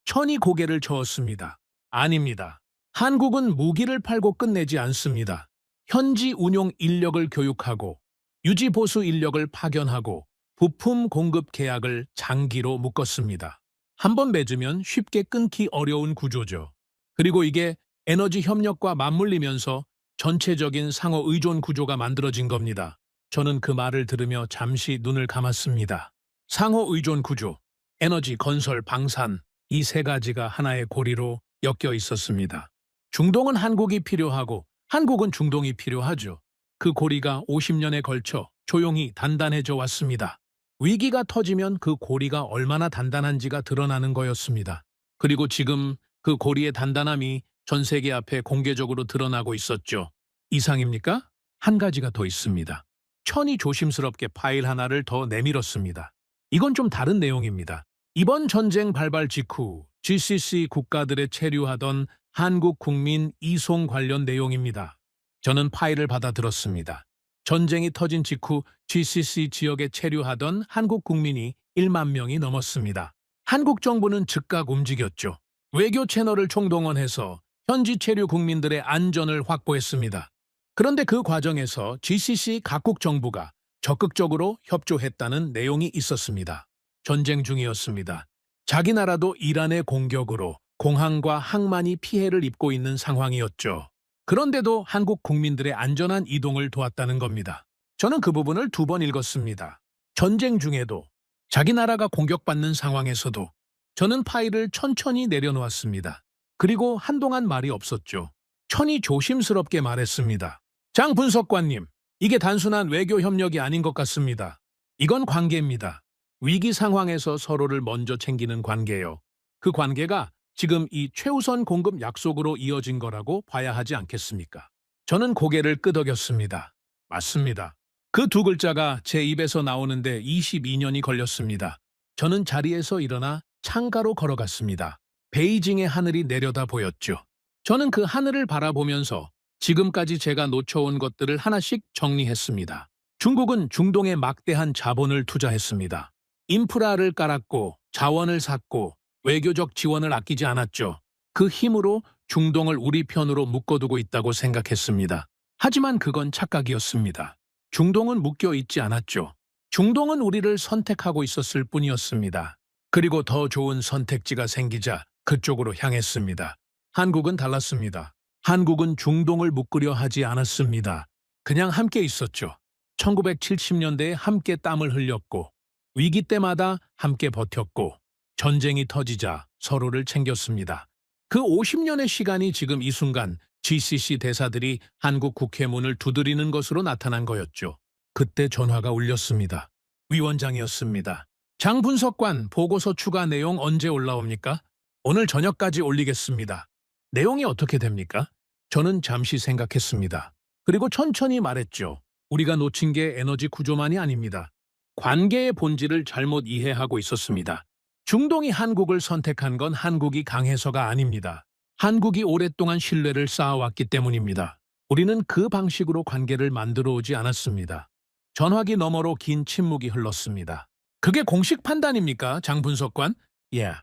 천이 고개를 저었습니다. 아닙니다. 한국은 무기를 팔고 끝내지 않습니다. 현지 운용 인력을 교육하고 유지 보수 인력을 파견하고 부품 공급 계약을 장기로 묶었습니다. 한번 맺으면 쉽게 끊기 어려운 구조죠. 그리고 이게 에너지 협력과 맞물리면서 전체적인 상호 의존 구조가 만들어진 겁니다. 저는 그 말을 들으며 잠시 눈을 감았습니다. 상호 의존 구조, 에너지, 건설, 방산, 이 세 가지가 하나의 고리로 엮여 있었습니다. 중동은 한국이 필요하고 한국은 중동이 필요하죠. 그 고리가 50년에 걸쳐 조용히 단단해져 왔습니다. 위기가 터지면 그 고리가 얼마나 단단한지가 드러나는 거였습니다. 그리고 지금 그 고리의 단단함이 전 세계 앞에 공개적으로 드러나고 있었죠. 이상입니까? 한 가지가 더 있습니다. 천이 조심스럽게 파일 하나를 더 내밀었습니다. 이건 좀 다른 내용입니다. 이번 전쟁 발발 직후 GCC 국가들에 체류하던 한국 국민 이송 관련 내용입니다. 저는 파일을 받아들었습니다. 전쟁이 터진 직후 GCC 지역에 체류하던 한국 국민이 1만 명이 넘었습니다. 한국 정부는 즉각 움직였죠. 외교 채널을 총동원해서 현지 체류 국민들의 안전을 확보했습니다. 그런데 그 과정에서 GCC 각국 정부가 적극적으로 협조했다는 내용이 있었습니다. 전쟁 중이었습니다. 자기 나라도 이란의 공격으로 공항과 항만이 피해를 입고 있는 상황이었죠. 그런데도 한국 국민들의 안전한 이동을 도왔다는 겁니다. 저는 그 부분을 2번 읽었습니다. 전쟁 중에도, 자기 나라가 공격받는 상황에서도 저는 파일을 천천히 내려놓았습니다. 그리고 한동안 말이 없었죠. 천이 조심스럽게 말했습니다. 장 분석관님, 이게 단순한 외교 협력이 아닌 것 같습니다. 이건 관계입니다. 위기 상황에서 서로를 먼저 챙기는 관계요. 그 관계가 지금 이 최우선 공급 약속으로 이어진 거라고 봐야 하지 않겠습니까? 저는 고개를 끄덕였습니다. 맞습니다. 그 2글자가 제 입에서 나오는데 22년이 걸렸습니다. 저는 자리에서 일어나 창가로 걸어갔습니다. 베이징의 하늘이 내려다 보였죠. 저는 그 하늘을 바라보면서 지금까지 제가 놓쳐온 것들을 하나씩 정리했습니다. 중국은 중동에 막대한 자본을 투자했습니다. 인프라를 깔았고 자원을 샀고 외교적 지원을 아끼지 않았죠. 그 힘으로 중동을 우리 편으로 묶어두고 있다고 생각했습니다. 하지만 그건 착각이었습니다. 중동은 묶여 있지 않았죠. 중동은 우리를 선택하고 있었을 뿐이었습니다. 그리고 더 좋은 선택지가 생기자 그쪽으로 향했습니다. 한국은 달랐습니다. 한국은 중동을 묶으려 하지 않았습니다. 그냥 함께 있었죠. 1970년대에 함께 땀을 흘렸고 위기 때마다 함께 버텼고 전쟁이 터지자 서로를 챙겼습니다. 그 50년의 시간이 지금 이 순간 GCC 대사들이 한국 국회 문을 두드리는 것으로 나타난 거였죠. 그때 전화가 울렸습니다. 위원장이었습니다. 장 분석관, 보고서 추가 내용 언제 올라옵니까? 오늘 저녁까지 올리겠습니다. 내용이 어떻게 됩니까? 저는 잠시 생각했습니다. 그리고 천천히 말했죠. 우리가 놓친 게 에너지 구조만이 아닙니다. 관계의 본질을 잘못 이해하고 있었습니다. 중동이 한국을 선택한 건 한국이 강해서가 아닙니다. 한국이 오랫동안 신뢰를 쌓아왔기 때문입니다. 우리는 그 방식으로 관계를 만들어 오지 않았습니다. 전화기 너머로 긴 침묵이 흘렀습니다. 그게 공식 판단입니까, 장 분석관? 예,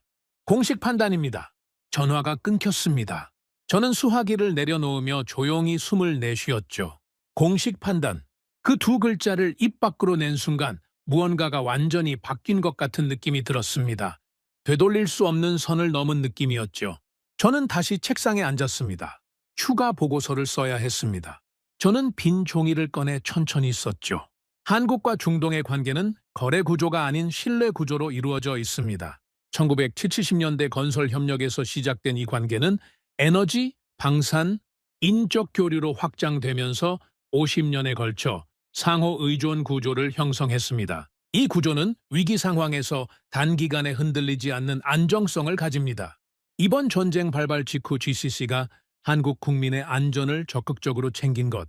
공식 판단입니다. 전화가 끊겼습니다. 저는 수화기를 내려놓으며 조용히 숨을 내쉬었죠. 공식 판단. 그 2글자를 입 밖으로 낸 순간 무언가가 완전히 바뀐 것 같은 느낌이 들었습니다. 되돌릴 수 없는 선을 넘은 느낌이었죠. 저는 다시 책상에 앉았습니다. 추가 보고서를 써야 했습니다. 저는 빈 종이를 꺼내 천천히 썼죠. 한국과 중동의 관계는 거래 구조가 아닌 신뢰 구조로 이루어져 있습니다. 1970년대 건설 협력에서 시작된 이 관계는 에너지, 방산, 인적 교류로 확장되면서 50년에 걸쳐 상호 의존 구조를 형성했습니다. 이 구조는 위기 상황에서 단기간에 흔들리지 않는 안정성을 가집니다. 이번 전쟁 발발 직후 GCC가 한국 국민의 안전을 적극적으로 챙긴 것,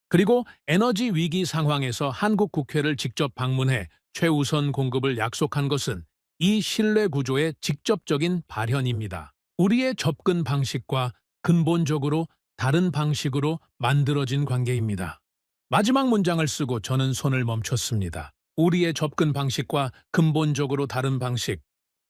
그리고 에너지 위기 상황에서 한국 국회를 직접 방문해 최우선 공급을 약속한 것은 이 신뢰 구조의 직접적인 발현입니다. 우리의 접근 방식과 근본적으로 다른 방식으로 만들어진 관계입니다. 마지막 문장을 쓰고 저는 손을 멈췄습니다. 우리의 접근 방식과 근본적으로 다른 방식.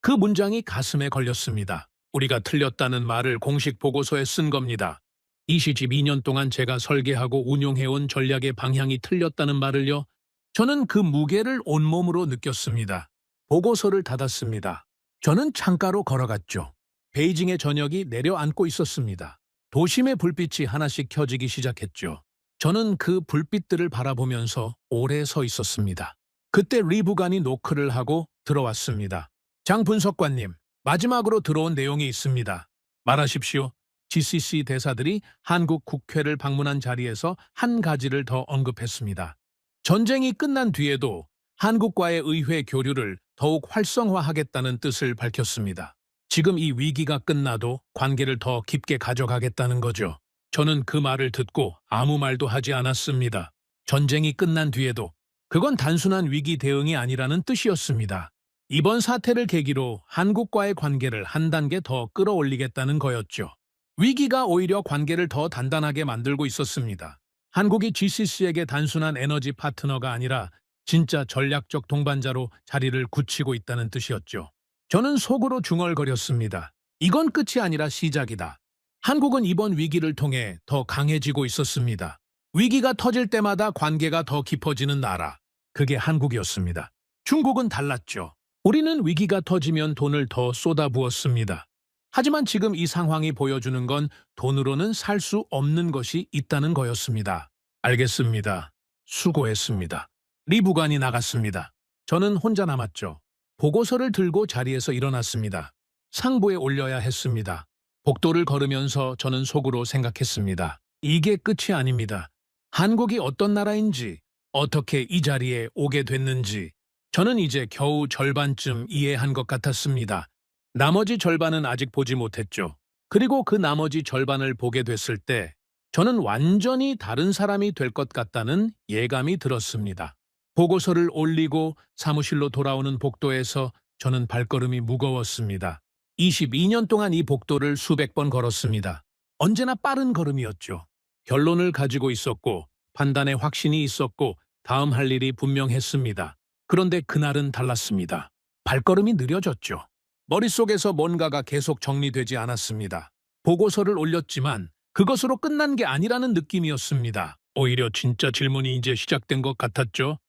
그 문장이 가슴에 걸렸습니다. 우리가 틀렸다는 말을 공식 보고서에 쓴 겁니다. 22년 동안 제가 설계하고 운용해온 전략의 방향이 틀렸다는 말을요. 저는 그 무게를 온몸으로 느꼈습니다. 보고서를 닫았습니다. 저는 창가로 걸어갔죠. 베이징의 저녁이 내려앉고 있었습니다. 도심의 불빛이 하나씩 켜지기 시작했죠. 저는 그 불빛들을 바라보면서 오래 서 있었습니다. 그때 리 부관이 노크를 하고 들어왔습니다. 장 분석관님, 마지막으로 들어온 내용이 있습니다. 말하십시오. GCC 대사들이 한국 국회를 방문한 자리에서 한 가지를 더 언급했습니다. 전쟁이 끝난 뒤에도 한국과의 의회 교류를 더욱 활성화하겠다는 뜻을 밝혔습니다. 지금 이 위기가 끝나도 관계를 더 깊게 가져가겠다는 거죠. 저는 그 말을 듣고 아무 말도 하지 않았습니다. 전쟁이 끝난 뒤에도 그건 단순한 위기 대응이 아니라는 뜻이었습니다. 이번 사태를 계기로 한국과의 관계를 한 단계 더 끌어올리겠다는 거였죠. 위기가 오히려 관계를 더 단단하게 만들고 있었습니다. 한국이 GCC에게 단순한 에너지 파트너가 아니라 진짜 전략적 동반자로 자리를 굳히고 있다는 뜻이었죠. 저는 속으로 중얼거렸습니다. 이건 끝이 아니라 시작이다. 한국은 이번 위기를 통해 더 강해지고 있었습니다. 위기가 터질 때마다 관계가 더 깊어지는 나라. 그게 한국이었습니다. 중국은 달랐죠. 우리는 위기가 터지면 돈을 더 쏟아부었습니다. 하지만 지금 이 상황이 보여주는 건 돈으로는 살 수 없는 것이 있다는 거였습니다. 알겠습니다. 수고했습니다. 리 부관이 나갔습니다. 저는 혼자 남았죠. 보고서를 들고 자리에서 일어났습니다. 상부에 올려야 했습니다. 복도를 걸으면서 저는 속으로 생각했습니다. 이게 끝이 아닙니다. 한국이 어떤 나라인지, 어떻게 이 자리에 오게 됐는지 저는 이제 겨우 절반쯤 이해한 것 같았습니다. 나머지 절반은 아직 보지 못했죠. 그리고 그 나머지 절반을 보게 됐을 때 저는 완전히 다른 사람이 될 것 같다는 예감이 들었습니다. 보고서를 올리고 사무실로 돌아오는 복도에서 저는 발걸음이 무거웠습니다. 22년 동안 이 복도를 수백 번 걸었습니다. 언제나 빠른 걸음이었죠. 결론을 가지고 있었고 판단에 확신이 있었고 다음 할 일이 분명했습니다. 그런데 그날은 달랐습니다. 발걸음이 느려졌죠. 머릿속에서 뭔가가 계속 정리되지 않았습니다. 보고서를 올렸지만 그것으로 끝난 게 아니라는 느낌이었습니다. 오히려 진짜 질문이 이제 시작된 것 같았죠.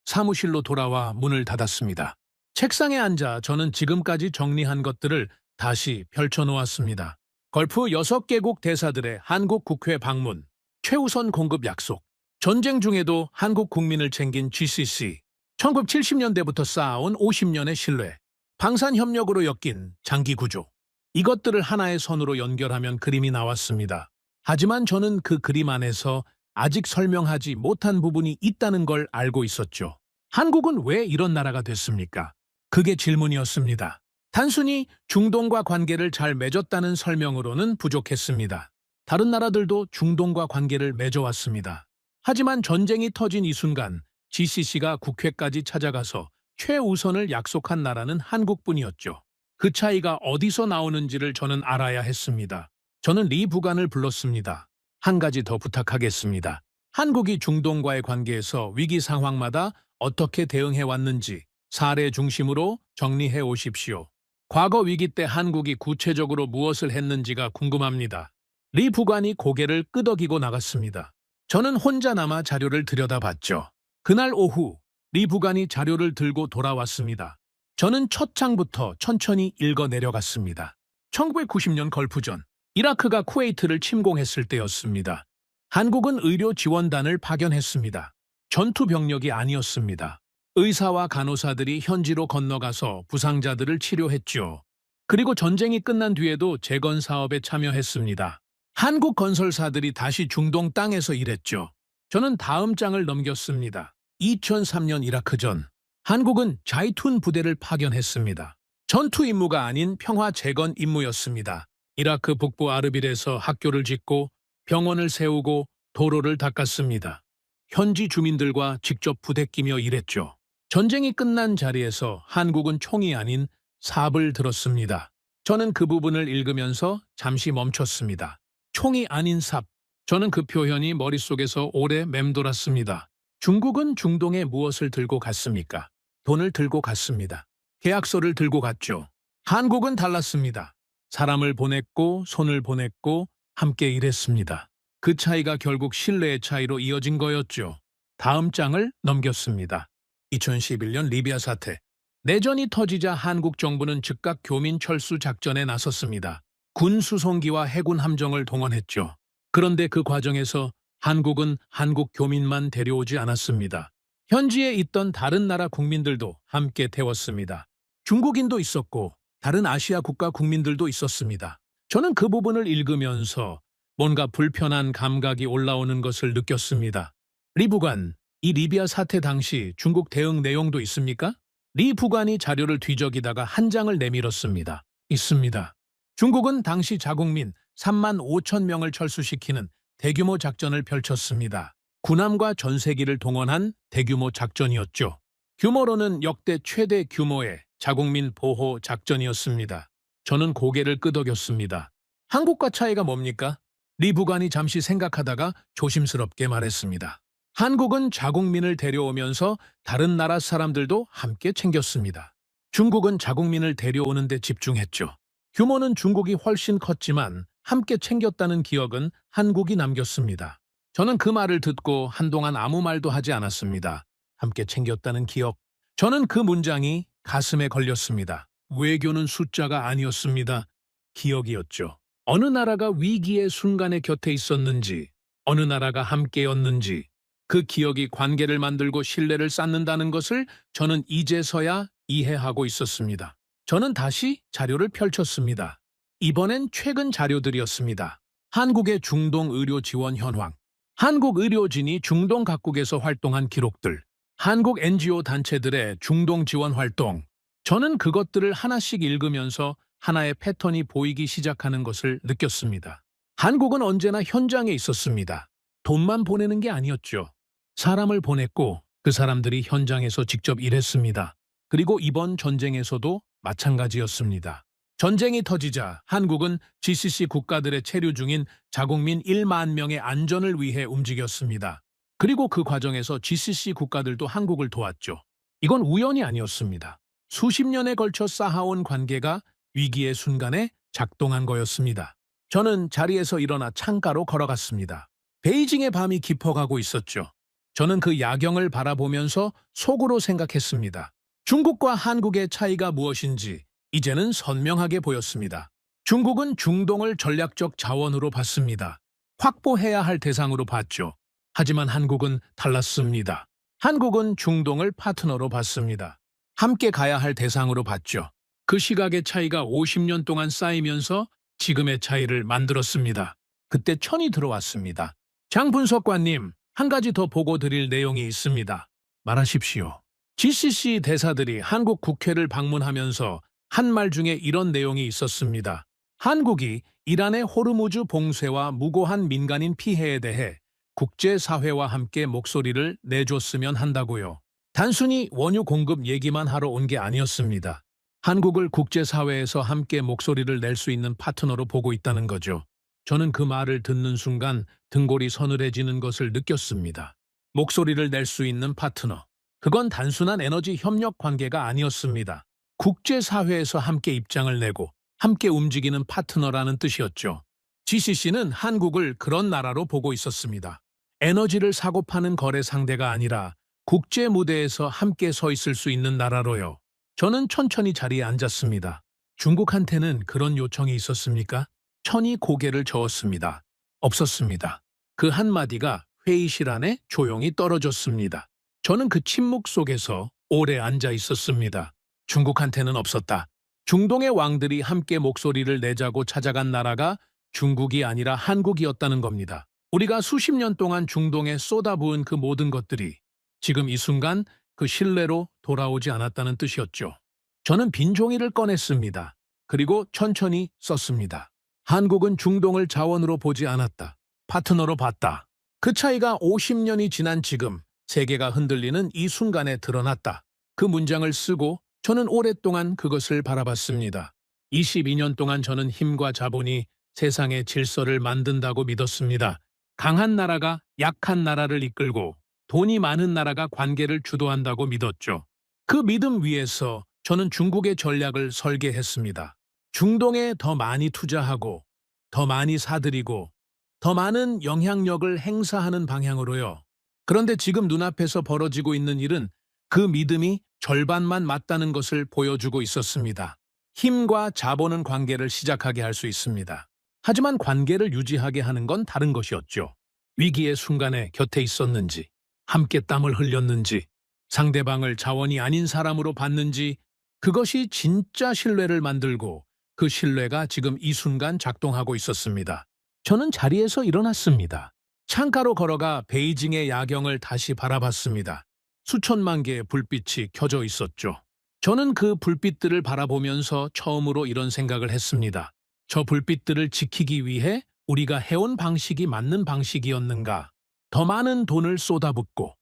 사무실로 돌아와 문을 닫았습니다. 책상에 앉아 저는 지금까지 정리한 것들을 다시 펼쳐놓았습니다. 걸프 6개국 대사들의 한국 국회 방문, 최우선 공급 약속, 전쟁 중에도 한국 국민을 챙긴 GCC, 1970년대부터 쌓아온 50년의 신뢰, 방산협력으로 엮인 장기구조. 이것들을 하나의 선으로 연결하면 그림이 나왔습니다. 하지만 저는 그 그림 안에서 아직 설명하지 못한 부분이 있다는 걸 알고 있었죠. 한국은 왜 이런 나라가 됐습니까? 그게 질문이었습니다. 단순히 중동과 관계를 잘 맺었다는 설명으로는 부족했습니다. 다른 나라들도 중동과 관계를 맺어왔습니다. 하지만 전쟁이 터진 이 순간 GCC가 국회까지 찾아가서 최우선을 약속한 나라는 한국뿐이었죠. 그 차이가 어디서 나오는지를 저는 알아야 했습니다. 저는 리 부관을 불렀습니다. 한 가지 더 부탁하겠습니다. 한국이 중동과의 관계에서 위기 상황마다 어떻게 대응해왔는지 사례 중심으로 정리해 오십시오. 과거 위기 때 한국이 구체적으로 무엇을 했는지가 궁금합니다. 리 부관이 고개를 끄덕이고 나갔습니다. 저는 혼자 남아 자료를 들여다봤죠. 그날 오후 리 부관이 자료를 들고 돌아왔습니다. 저는 첫 장부터 천천히 읽어 내려갔습니다. 1990년 걸프전, 이라크가 쿠웨이트를 침공했을 때였습니다. 한국은 의료 지원단을 파견했습니다. 전투 병력이 아니었습니다. 의사와 간호사들이 현지로 건너가서 부상자들을 치료했죠. 그리고 전쟁이 끝난 뒤에도 재건 사업에 참여했습니다. 한국 건설사들이 다시 중동 땅에서 일했죠. 저는 다음 장을 넘겼습니다. 2003년 이라크전. 한국은 자이툰 부대를 파견했습니다. 전투 임무가 아닌 평화 재건 임무였습니다. 이라크 북부 아르빌에서 학교를 짓고 병원을 세우고 도로를 닦았습니다. 현지 주민들과 직접 부대끼며 일했죠. 전쟁이 끝난 자리에서 한국은 총이 아닌 삽을 들었습니다. 저는 그 부분을 읽으면서 잠시 멈췄습니다. 총이 아닌 삽. 저는 그 표현이 머릿속에서 오래 맴돌았습니다. 중국은 중동에 무엇을 들고 갔습니까? 돈을 들고 갔습니다. 계약서를 들고 갔죠. 한국은 달랐습니다. 사람을 보냈고 손을 보냈고 함께 일했습니다. 그 차이가 결국 신뢰의 차이로 이어진 거였죠. 다음 장을 넘겼습니다. 2011년 리비아 사태. 내전이 터지자 한국 정부는 즉각 교민 철수 작전에 나섰습니다. 군 수송기와 해군 함정을 동원했죠. 그런데 그 과정에서 한국은 한국 교민만 데려오지 않았습니다. 현지에 있던 다른 나라 국민들도 함께 태웠습니다. 중국인도 있었고 다른 아시아 국가 국민들도 있었습니다. 저는 그 부분을 읽으면서 뭔가 불편한 감각이 올라오는 것을 느꼈습니다. 리 부관, 이 리비아 사태 당시 중국 대응 내용도 있습니까? 리 부관이 자료를 뒤적이다가 한 장을 내밀었습니다. 있습니다. 중국은 당시 자국민 3만 5천 명을 철수시키는 대규모 작전을 펼쳤습니다. 군함과 전세기를 동원한 대규모 작전이었죠. 규모로는 역대 최대 규모의 자국민 보호 작전이었습니다. 저는 고개를 끄덕였습니다. 한국과 차이가 뭡니까? 리 부관이 잠시 생각하다가 조심스럽게 말했습니다. 한국은 자국민을 데려오면서 다른 나라 사람들도 함께 챙겼습니다. 중국은 자국민을 데려오는 데 집중했죠. 규모는 중국이 훨씬 컸지만 함께 챙겼다는 기억은 한국이 남겼습니다. 저는 그 말을 듣고 한동안 아무 말도 하지 않았습니다. 함께 챙겼다는 기억. 저는 그 문장이 가슴에 걸렸습니다. 외교는 숫자가 아니었습니다. 기억이었죠. 어느 나라가 위기의 순간에 곁에 있었는지, 어느 나라가 함께였는지, 그 기억이 관계를 만들고 신뢰를 쌓는다는 것을 저는 이제서야 이해하고 있었습니다. 저는 다시 자료를 펼쳤습니다. 이번엔 최근 자료들이었습니다. 한국의 중동 의료 지원 현황, 한국 의료진이 중동 각국에서 활동한 기록들, 한국 NGO 단체들의 중동 지원 활동. 저는 그것들을 하나씩 읽으면서 하나의 패턴이 보이기 시작하는 것을 느꼈습니다. 한국은 언제나 현장에 있었습니다. 돈만 보내는 게 아니었죠. 사람을 보냈고 그 사람들이 현장에서 직접 일했습니다. 그리고 이번 전쟁에서도 마찬가지였습니다. 전쟁이 터지자 한국은 GCC 국가들의 체류 중인 자국민 1만 명의 안전을 위해 움직였습니다. 그리고 그 과정에서 GCC 국가들도 한국을 도왔죠. 이건 우연이 아니었습니다. 수십 년에 걸쳐 쌓아온 관계가 위기의 순간에 작동한 거였습니다. 저는 자리에서 일어나 창가로 걸어갔습니다. 베이징의 밤이 깊어가고 있었죠. 저는 그 야경을 바라보면서 속으로 생각했습니다. 중국과 한국의 차이가 무엇인지 이제는 선명하게 보였습니다. 중국은 중동을 전략적 자원으로 봤습니다. 확보해야 할 대상으로 봤죠. 하지만 한국은 달랐습니다. 한국은 중동을 파트너로 봤습니다. 함께 가야 할 대상으로 봤죠. 그 시각의 차이가 50년 동안 쌓이면서 지금의 차이를 만들었습니다. 그때 천이 들어왔습니다. 장 분석관님, 한 가지 더 보고 드릴 내용이 있습니다. 말하십시오. GCC 대사들이 한국 국회를 방문하면서 한 말 중에 이런 내용이 있었습니다. 한국이 이란의 호르무즈 봉쇄와 무고한 민간인 피해에 대해 국제사회와 함께 목소리를 내줬으면 한다고요. 단순히 원유 공급 얘기만 하러 온 게 아니었습니다. 한국을 국제사회에서 함께 목소리를 낼 수 있는 파트너로 보고 있다는 거죠. 저는 그 말을 듣는 순간 등골이 서늘해지는 것을 느꼈습니다. 목소리를 낼 수 있는 파트너. 그건 단순한 에너지 협력 관계가 아니었습니다. 국제사회에서 함께 입장을 내고 함께 움직이는 파트너라는 뜻이었죠. GCC는 한국을 그런 나라로 보고 있었습니다. 에너지를 사고 파는 거래 상대가 아니라 국제 무대에서 함께 서 있을 수 있는 나라로요. 저는 천천히 자리에 앉았습니다. 중국한테는 그런 요청이 있었습니까? 천히 고개를 저었습니다. 없었습니다. 그 한마디가 회의실 안에 조용히 떨어졌습니다. 저는 그 침묵 속에서 오래 앉아 있었습니다. 중국한테는 없었다. 중동의 왕들이 함께 목소리를 내자고 찾아간 나라가 중국이 아니라 한국이었다는 겁니다. 우리가 수십 년 동안 중동에 쏟아부은 그 모든 것들이 지금 이 순간 그 신뢰로 돌아오지 않았다는 뜻이었죠. 저는 빈 종이를 꺼냈습니다. 그리고 천천히 썼습니다. 한국은 중동을 자원으로 보지 않았다. 파트너로 봤다. 그 차이가 50년이 지난 지금 세계가 흔들리는 이 순간에 드러났다. 그 문장을 쓰고 저는 오랫동안 그것을 바라봤습니다. 22년 동안 저는 힘과 자본이 세상의 질서를 만든다고 믿었습니다. 강한 나라가 약한 나라를 이끌고 돈이 많은 나라가 관계를 주도한다고 믿었죠. 그 믿음 위에서 저는 중국의 전략을 설계했습니다. 중동에 더 많이 투자하고 더 많이 사들이고 더 많은 영향력을 행사하는 방향으로요. 그런데 지금 눈앞에서 벌어지고 있는 일은 그 믿음이 절반만 맞다는 것을 보여주고 있었습니다. 힘과 자본은 관계를 시작하게 할 수 있습니다. 하지만 관계를 유지하게 하는 건 다른 것이었죠. 위기의 순간에 곁에 있었는지, 함께 땀을 흘렸는지, 상대방을 자원이 아닌 사람으로 봤는지, 그것이 진짜 신뢰를 만들고 그 신뢰가 지금 이 순간 작동하고 있었습니다. 저는 자리에서 일어났습니다. 창가로 걸어가 베이징의 야경을 다시 바라봤습니다. 수천만 개의 불빛이 켜져 있었죠. 저는 그 불빛들을 바라보면서 처음으로 이런 생각을 했습니다. 저 불빛들을 지키기 위해 우리가 해온 방식이 맞는 방식이었는가? 더 많은 돈을 쏟아붓고,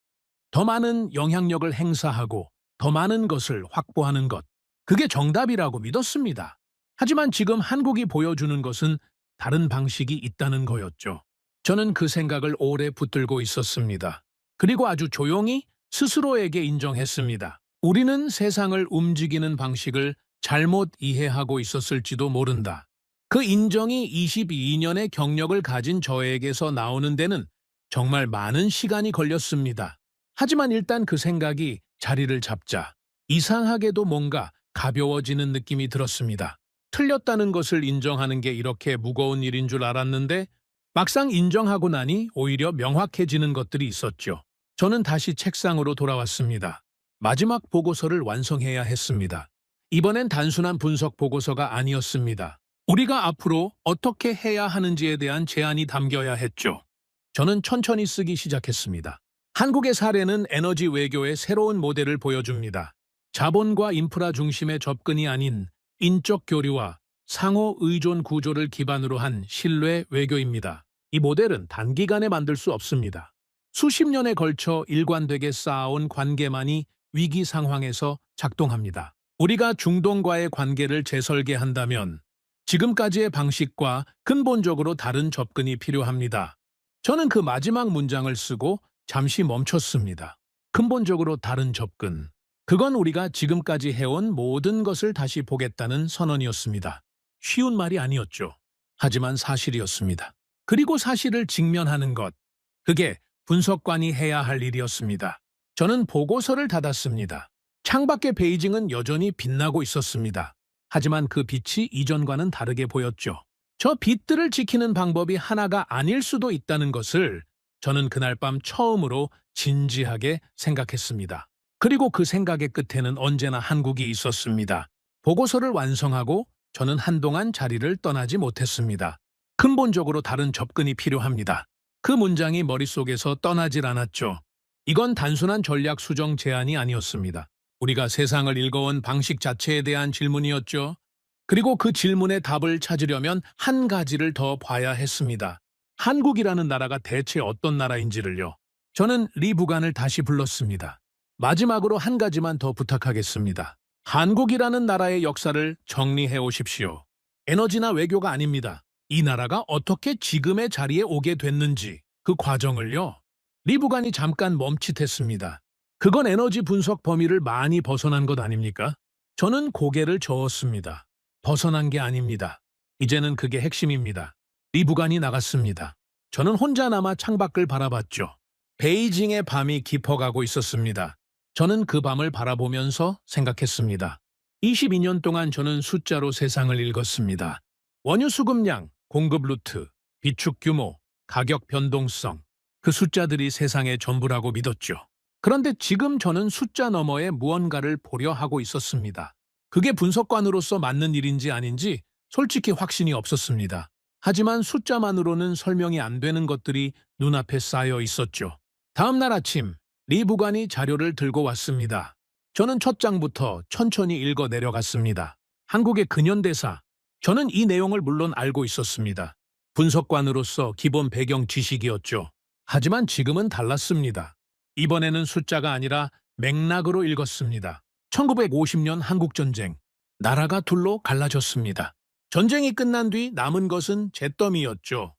더 많은 영향력을 행사하고, 더 많은 것을 확보하는 것. 그게 정답이라고 믿었습니다. 하지만 지금 한국이 보여주는 것은 다른 방식이 있다는 거였죠. 저는 그 생각을 오래 붙들고 있었습니다. 그리고 아주 조용히 스스로에게 인정했습니다. 우리는 세상을 움직이는 방식을 잘못 이해하고 있었을지도 모른다. 그 인정이 22년의 경력을 가진 저에게서 나오는 데는 정말 많은 시간이 걸렸습니다. 하지만 일단 그 생각이 자리를 잡자 이상하게도 뭔가 가벼워지는 느낌이 들었습니다. 틀렸다는 것을 인정하는 게 이렇게 무거운 일인 줄 알았는데 막상 인정하고 나니 오히려 명확해지는 것들이 있었죠. 저는 다시 책상으로 돌아왔습니다. 마지막 보고서를 완성해야 했습니다. 이번엔 단순한 분석 보고서가 아니었습니다. 우리가 앞으로 어떻게 해야 하는지에 대한 제안이 담겨야 했죠. 저는 천천히 쓰기 시작했습니다. 한국의 사례는 에너지 외교의 새로운 모델을 보여줍니다. 자본과 인프라 중심의 접근이 아닌 인적 교류와 상호 의존 구조를 기반으로 한 신뢰 외교입니다. 이 모델은 단기간에 만들 수 없습니다. 수십 년에 걸쳐 일관되게 쌓아온 관계만이 위기 상황에서 작동합니다. 우리가 중동과의 관계를 재설계한다면 지금까지의 방식과 근본적으로 다른 접근이 필요합니다. 저는 그 마지막 문장을 쓰고 잠시 멈췄습니다. 근본적으로 다른 접근. 그건 우리가 지금까지 해온 모든 것을 다시 보겠다는 선언이었습니다. 쉬운 말이 아니었죠. 하지만 사실이었습니다. 그리고 사실을 직면하는 것. 그게 분석관이 해야 할 일이었습니다. 저는 보고서를 닫았습니다. 창밖의 베이징은 여전히 빛나고 있었습니다. 하지만 그 빛이 이전과는 다르게 보였죠. 저 빛들을 지키는 방법이 하나가 아닐 수도 있다는 것을 저는 그날 밤 처음으로 진지하게 생각했습니다. 그리고 그 생각의 끝에는 언제나 한국이 있었습니다. 보고서를 완성하고 저는 한동안 자리를 떠나지 못했습니다. 근본적으로 다른 접근이 필요합니다. 그 문장이 머릿속에서 떠나질 않았죠. 이건 단순한 전략 수정 제안이 아니었습니다. 우리가 세상을 읽어온 방식 자체에 대한 질문이었죠. 그리고 그 질문의 답을 찾으려면 한 가지를 더 봐야 했습니다. 한국이라는 나라가 대체 어떤 나라인지를요. 저는 리 부관을 다시 불렀습니다. 마지막으로 한 가지만 더 부탁하겠습니다. 한국이라는 나라의 역사를 정리해 오십시오. 에너지나 외교가 아닙니다. 이 나라가 어떻게 지금의 자리에 오게 됐는지 그 과정을요. 리 부관이 잠깐 멈칫했습니다. 그건 에너지 분석 범위를 많이 벗어난 것 아닙니까? 저는 고개를 저었습니다. 벗어난 게 아닙니다. 이제는 그게 핵심입니다. 리 부관이 나갔습니다. 저는 혼자 남아 창밖을 바라봤죠. 베이징의 밤이 깊어가고 있었습니다. 저는 그 밤을 바라보면서 생각했습니다. 22년 동안 저는 숫자로 세상을 읽었습니다. 원유 수급량, 공급 루트, 비축 규모, 가격 변동성. 그 숫자들이 세상의 전부라고 믿었죠. 그런데 지금 저는 숫자 너머에 무언가를 보려 하고 있었습니다. 그게 분석관으로서 맞는 일인지 아닌지 솔직히 확신이 없었습니다. 하지만 숫자만으로는 설명이 안 되는 것들이 눈앞에 쌓여 있었죠. 다음 날 아침 리 부관이 자료를 들고 왔습니다. 저는 첫 장부터 천천히 읽어 내려갔습니다. 한국의 근현대사. 저는 이 내용을 물론 알고 있었습니다. 분석관으로서 기본 배경 지식이었죠. 하지만 지금은 달랐습니다. 이번에는 숫자가 아니라 맥락으로 읽었습니다. 1950년 한국전쟁. 나라가 둘로 갈라졌습니다. 전쟁이 끝난 뒤 남은 것은 잿더미였죠.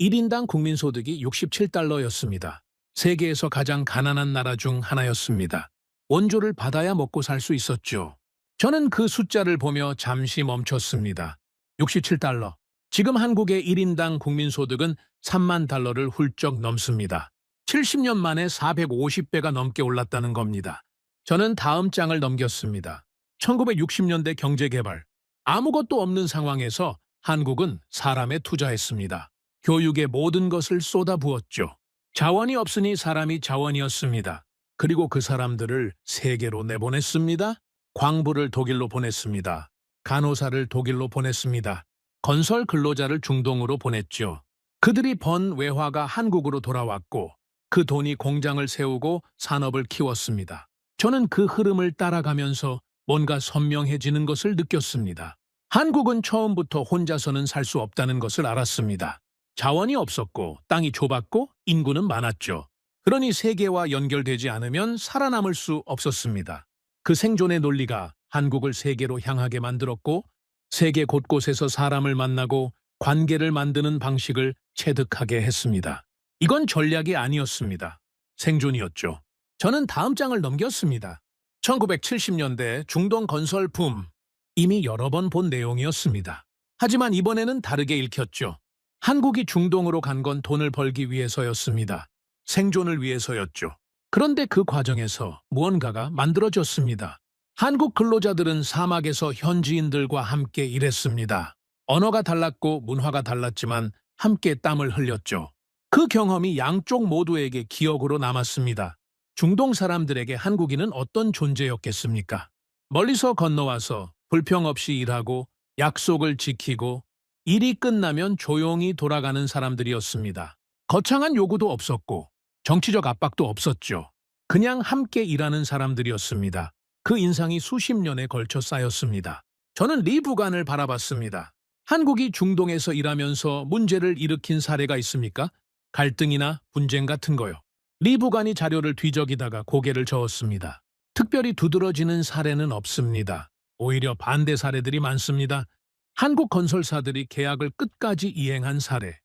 1인당 국민소득이 67달러였습니다. 세계에서 가장 가난한 나라 중 하나였습니다. 원조를 받아야 먹고 살 수 있었죠. 저는 그 숫자를 보며 잠시 멈췄습니다. 67달러. 지금 한국의 1인당 국민소득은 3만 달러를 훌쩍 넘습니다. 70년 만에 450배가 넘게 올랐다는 겁니다. 저는 다음 장을 넘겼습니다. 1960년대 경제개발. 아무것도 없는 상황에서 한국은 사람에 투자했습니다. 교육에 모든 것을 쏟아부었죠. 자원이 없으니 사람이 자원이었습니다. 그리고 그 사람들을 세계로 내보냈습니다. 광부를 독일로 보냈습니다. 간호사를 독일로 보냈습니다. 건설 근로자를 중동으로 보냈죠. 그들이 번 외화가 한국으로 돌아왔고 그 돈이 공장을 세우고 산업을 키웠습니다. 저는 그 흐름을 따라가면서 뭔가 선명해지는 것을 느꼈습니다. 한국은 처음부터 혼자서는 살 수 없다는 것을 알았습니다. 자원이 없었고 땅이 좁았고 인구는 많았죠. 그러니 세계와 연결되지 않으면 살아남을 수 없었습니다. 그 생존의 논리가 한국을 세계로 향하게 만들었고 세계 곳곳에서 사람을 만나고 관계를 만드는 방식을 체득하게 했습니다. 이건 전략이 아니었습니다. 생존이었죠. 저는 다음 장을 넘겼습니다. 1970년대 중동 건설 붐. 이미 여러 번 본 내용이었습니다. 하지만 이번에는 다르게 읽혔죠. 한국이 중동으로 간 건 돈을 벌기 위해서였습니다. 생존을 위해서였죠. 그런데 그 과정에서 무언가가 만들어졌습니다. 한국 근로자들은 사막에서 현지인들과 함께 일했습니다. 언어가 달랐고 문화가 달랐지만 함께 땀을 흘렸죠. 그 경험이 양쪽 모두에게 기억으로 남았습니다. 중동 사람들에게 한국인은 어떤 존재였겠습니까? 멀리서 건너와서 불평 없이 일하고 약속을 지키고 일이 끝나면 조용히 돌아가는 사람들이었습니다. 거창한 요구도 없었고 정치적 압박도 없었죠. 그냥 함께 일하는 사람들이었습니다. 그 인상이 수십 년에 걸쳐 쌓였습니다. 저는 리 부관을 바라봤습니다. 한국이 중동에서 일하면서 문제를 일으킨 사례가 있습니까? 갈등이나 분쟁 같은 거요. 리 부관이 자료를 뒤적이다가 고개를 저었습니다. 특별히 두드러지는 사례는 없습니다. 오히려 반대 사례들이 많습니다. 한국 건설사들이 계약을 끝까지 이행한 사례,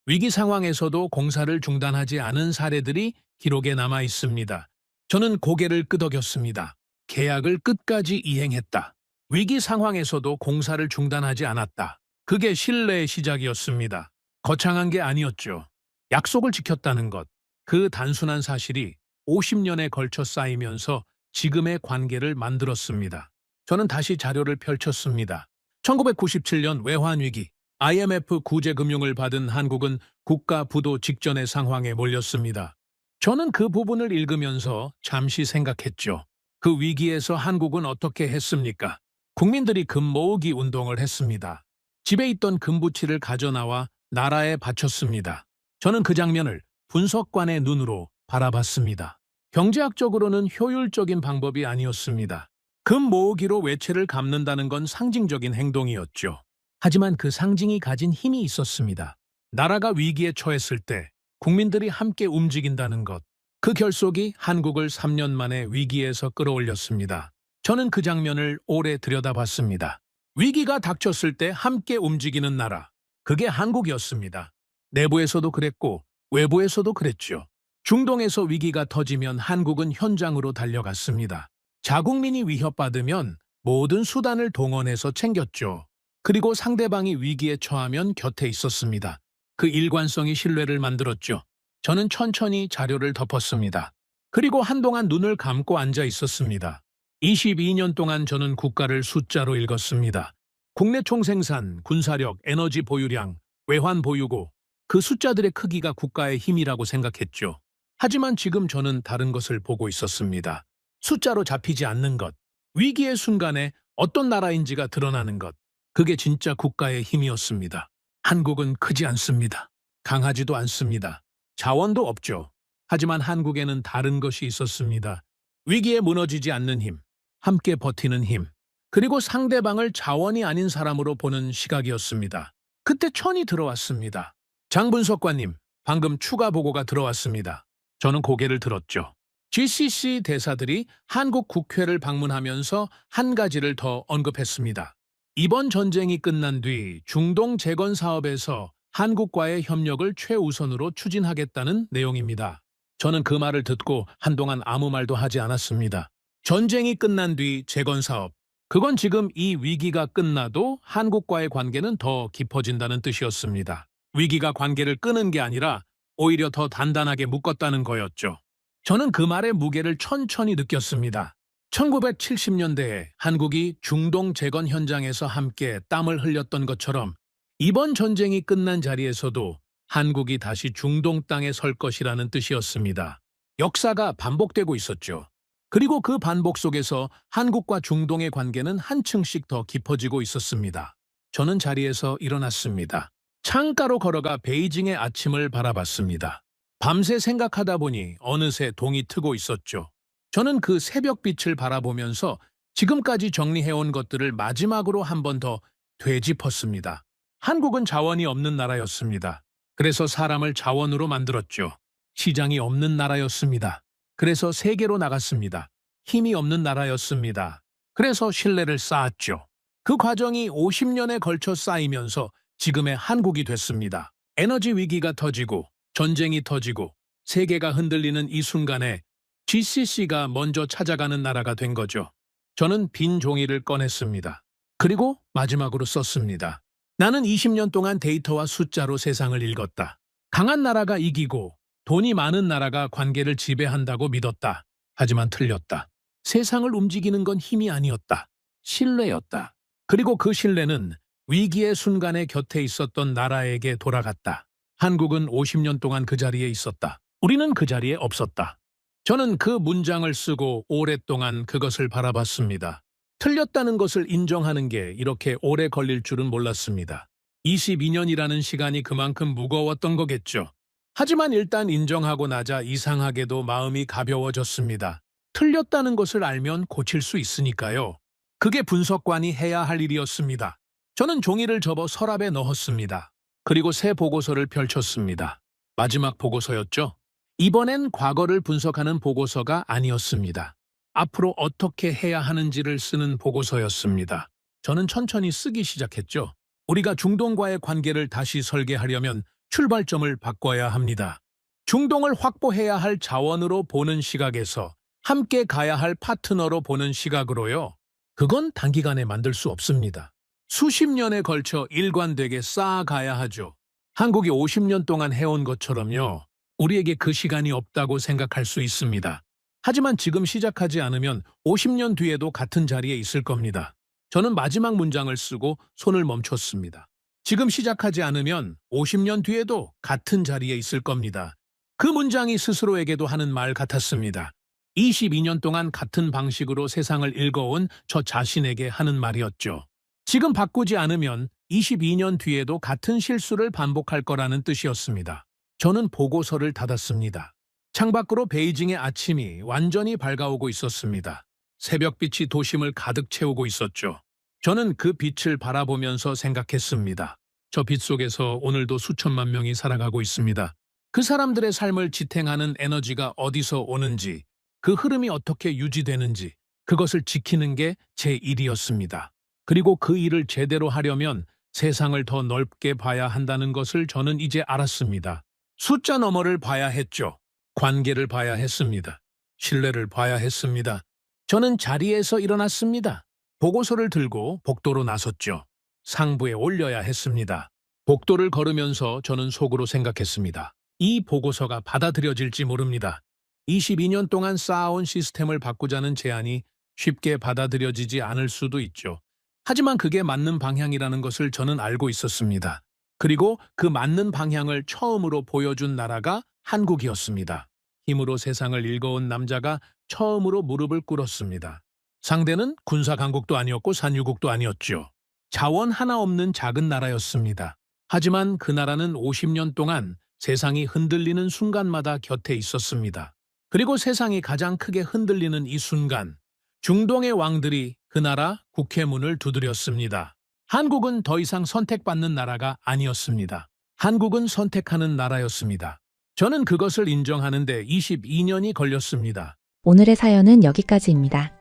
위기 상황에서도 공사를 중단하지 않은 사례들이 기록에 남아 있습니다. 저는 고개를 끄덕였습니다. 계약을 끝까지 이행했다. 위기 상황에서도 공사를 중단하지 않았다. 그게 신뢰의 시작이었습니다. 거창한 게 아니었죠. 약속을 지켰다는 것. 그 단순한 사실이 50년에 걸쳐 쌓이면서 지금의 관계를 만들었습니다. 저는 다시 자료를 펼쳤습니다. 1997년 외환위기, IMF 구제금융을 받은 한국은 국가 부도 직전의 상황에 몰렸습니다. 저는 그 부분을 읽으면서 잠시 생각했죠. 그 위기에서 한국은 어떻게 했습니까? 국민들이 금 모으기 운동을 했습니다. 집에 있던 금부치를 가져나와 나라에 바쳤습니다. 저는 그 장면을 분석관의 눈으로 바라봤습니다. 경제학적으로는 효율적인 방법이 아니었습니다. 금 모으기로 외채를 갚는다는 건 상징적인 행동이었죠. 하지만 그 상징이 가진 힘이 있었습니다. 나라가 위기에 처했을 때 국민들이 함께 움직인다는 것. 그 결속이 한국을 3년 만에 위기에서 끌어올렸습니다. 저는 그 장면을 오래 들여다봤습니다. 위기가 닥쳤을 때 함께 움직이는 나라. 그게 한국이었습니다. 내부에서도 그랬고 외부에서도 그랬죠. 중동에서 위기가 터지면 한국은 현장으로 달려갔습니다. 자국민이 위협받으면 모든 수단을 동원해서 챙겼죠. 그리고 상대방이 위기에 처하면 곁에 있었습니다. 그 일관성이 신뢰를 만들었죠. 저는 천천히 자료를 덮었습니다. 그리고 한동안 눈을 감고 앉아 있었습니다. 22년 동안 저는 국가를 숫자로 읽었습니다. 국내 총생산, 군사력, 에너지 보유량, 외환 보유고, 그 숫자들의 크기가 국가의 힘이라고 생각했죠. 하지만 지금 저는 다른 것을 보고 있었습니다. 숫자로 잡히지 않는 것, 위기의 순간에 어떤 나라인지가 드러나는 것, 그게 진짜 국가의 힘이었습니다. 한국은 크지 않습니다. 강하지도 않습니다. 자원도 없죠. 하지만 한국에는 다른 것이 있었습니다. 위기에 무너지지 않는 힘, 함께 버티는 힘, 그리고 상대방을 자원이 아닌 사람으로 보는 시각이었습니다. 그때 천이 들어왔습니다. 장분석관님, 방금 추가 보고가 들어왔습니다. 저는 고개를 들었죠. GCC 대사들이 한국 국회를 방문하면서 한 가지를 더 언급했습니다. 이번 전쟁이 끝난 뒤 중동 재건 사업에서 한국과의 협력을 최우선으로 추진하겠다는 내용입니다. 저는 그 말을 듣고 한동안 아무 말도 하지 않았습니다. 전쟁이 끝난 뒤 재건 사업, 그건 지금 이 위기가 끝나도 한국과의 관계는 더 깊어진다는 뜻이었습니다. 위기가 관계를 끄는 게 아니라 오히려 더 단단하게 묶었다는 거였죠. 저는 그 말의 무게를 천천히 느꼈습니다. 1970년대에 한국이 중동 재건 현장에서 함께 땀을 흘렸던 것처럼 이번 전쟁이 끝난 자리에서도 한국이 다시 중동 땅에 설 것이라는 뜻이었습니다. 역사가 반복되고 있었죠. 그리고 그 반복 속에서 한국과 중동의 관계는 한층씩 더 깊어지고 있었습니다. 저는 자리에서 일어났습니다. 창가로 걸어가 베이징의 아침을 바라봤습니다. 밤새 생각하다 보니 어느새 동이 트고 있었죠. 저는 그 새벽빛을 바라보면서 지금까지 정리해온 것들을 마지막으로 한 번 더 되짚었습니다. 한국은 자원이 없는 나라였습니다. 그래서 사람을 자원으로 만들었죠. 시장이 없는 나라였습니다. 그래서 세계로 나갔습니다. 힘이 없는 나라였습니다. 그래서 신뢰를 쌓았죠. 그 과정이 50년에 걸쳐 쌓이면서 지금의 한국이 됐습니다. 에너지 위기가 터지고 전쟁이 터지고 세계가 흔들리는 이 순간에 GCC가 먼저 찾아가는 나라가 된 거죠. 저는 빈 종이를 꺼냈습니다. 그리고 마지막으로 썼습니다. 나는 20년 동안 데이터와 숫자로 세상을 읽었다. 강한 나라가 이기고 돈이 많은 나라가 관계를 지배한다고 믿었다. 하지만 틀렸다. 세상을 움직이는 건 힘이 아니었다. 신뢰였다. 그리고 그 신뢰는 위기의 순간에 곁에 있었던 나라에게 돌아갔다. 한국은 50년 동안 그 자리에 있었다. 우리는 그 자리에 없었다. 저는 그 문장을 쓰고 오랫동안 그것을 바라봤습니다. 틀렸다는 것을 인정하는 게 이렇게 오래 걸릴 줄은 몰랐습니다. 22년이라는 시간이 그만큼 무거웠던 거겠죠. 하지만 일단 인정하고 나자 이상하게도 마음이 가벼워졌습니다. 틀렸다는 것을 알면 고칠 수 있으니까요. 그게 분석관이 해야 할 일이었습니다. 저는 종이를 접어 서랍에 넣었습니다. 그리고 새 보고서를 펼쳤습니다. 마지막 보고서였죠. 이번엔 과거를 분석하는 보고서가 아니었습니다. 앞으로 어떻게 해야 하는지를 쓰는 보고서였습니다. 저는 천천히 쓰기 시작했죠. 우리가 중동과의 관계를 다시 설계하려면 출발점을 바꿔야 합니다. 중동을 확보해야 할 자원으로 보는 시각에서 함께 가야 할 파트너로 보는 시각으로요. 그건 단기간에 만들 수 없습니다. 수십 년에 걸쳐 일관되게 쌓아가야 하죠. 한국이 50년 동안 해온 것처럼요. 우리에게 그 시간이 없다고 생각할 수 있습니다. 하지만 지금 시작하지 않으면 50년 뒤에도 같은 자리에 있을 겁니다. 저는 마지막 문장을 쓰고 손을 멈췄습니다. 지금 시작하지 않으면 50년 뒤에도 같은 자리에 있을 겁니다. 그 문장이 스스로에게도 하는 말 같았습니다. 22년 동안 같은 방식으로 세상을 읽어온 저 자신에게 하는 말이었죠. 지금 바꾸지 않으면 22년 뒤에도 같은 실수를 반복할 거라는 뜻이었습니다. 저는 보고서를 닫았습니다. 창밖으로 베이징의 아침이 완전히 밝아오고 있었습니다. 새벽빛이 도심을 가득 채우고 있었죠. 저는 그 빛을 바라보면서 생각했습니다. 저 빛 속에서 오늘도 수천만 명이 살아가고 있습니다. 그 사람들의 삶을 지탱하는 에너지가 어디서 오는지, 그 흐름이 어떻게 유지되는지, 그것을 지키는 게 제 일이었습니다. 그리고 그 일을 제대로 하려면 세상을 더 넓게 봐야 한다는 것을 저는 이제 알았습니다. 숫자 너머를 봐야 했죠. 관계를 봐야 했습니다. 신뢰를 봐야 했습니다. 저는 자리에서 일어났습니다. 보고서를 들고 복도로 나섰죠. 상부에 올려야 했습니다. 복도를 걸으면서 저는 속으로 생각했습니다. 이 보고서가 받아들여질지 모릅니다. 22년 동안 쌓아온 시스템을 바꾸자는 제안이 쉽게 받아들여지지 않을 수도 있죠. 하지만 그게 맞는 방향이라는 것을 저는 알고 있었습니다. 그리고 그 맞는 방향을 처음으로 보여준 나라가 한국이었습니다. 힘으로 세상을 읽어온 남자가 처음으로 무릎을 꿇었습니다. 상대는 군사 강국도 아니었고 산유국도 아니었죠. 자원 하나 없는 작은 나라였습니다. 하지만 그 나라는 50년 동안 세상이 흔들리는 순간마다 곁에 있었습니다. 그리고 세상이 가장 크게 흔들리는 이 순간, 중동의 왕들이 그 나라 국회문을 두드렸습니다. 한국은 더 이상 선택받는 나라가 아니었습니다. 한국은 선택하는 나라였습니다. 저는 그것을 인정하는데 22년이 걸렸습니다. 오늘의 사연은 여기까지입니다.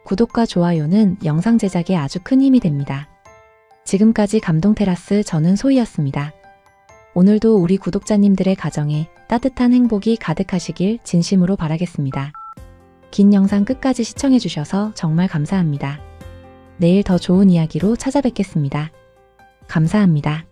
구독과 좋아요는 영상 제작에 아주 큰 힘이 됩니다. 지금까지 감동테라스 저는 소희였습니다. 오늘도 우리 구독자님들의 가정에 따뜻한 행복이 가득하시길 진심으로 바라겠습니다. 긴 영상 끝까지 시청해주셔서 정말 감사합니다. 내일 더 좋은 이야기로 찾아뵙겠습니다. 감사합니다.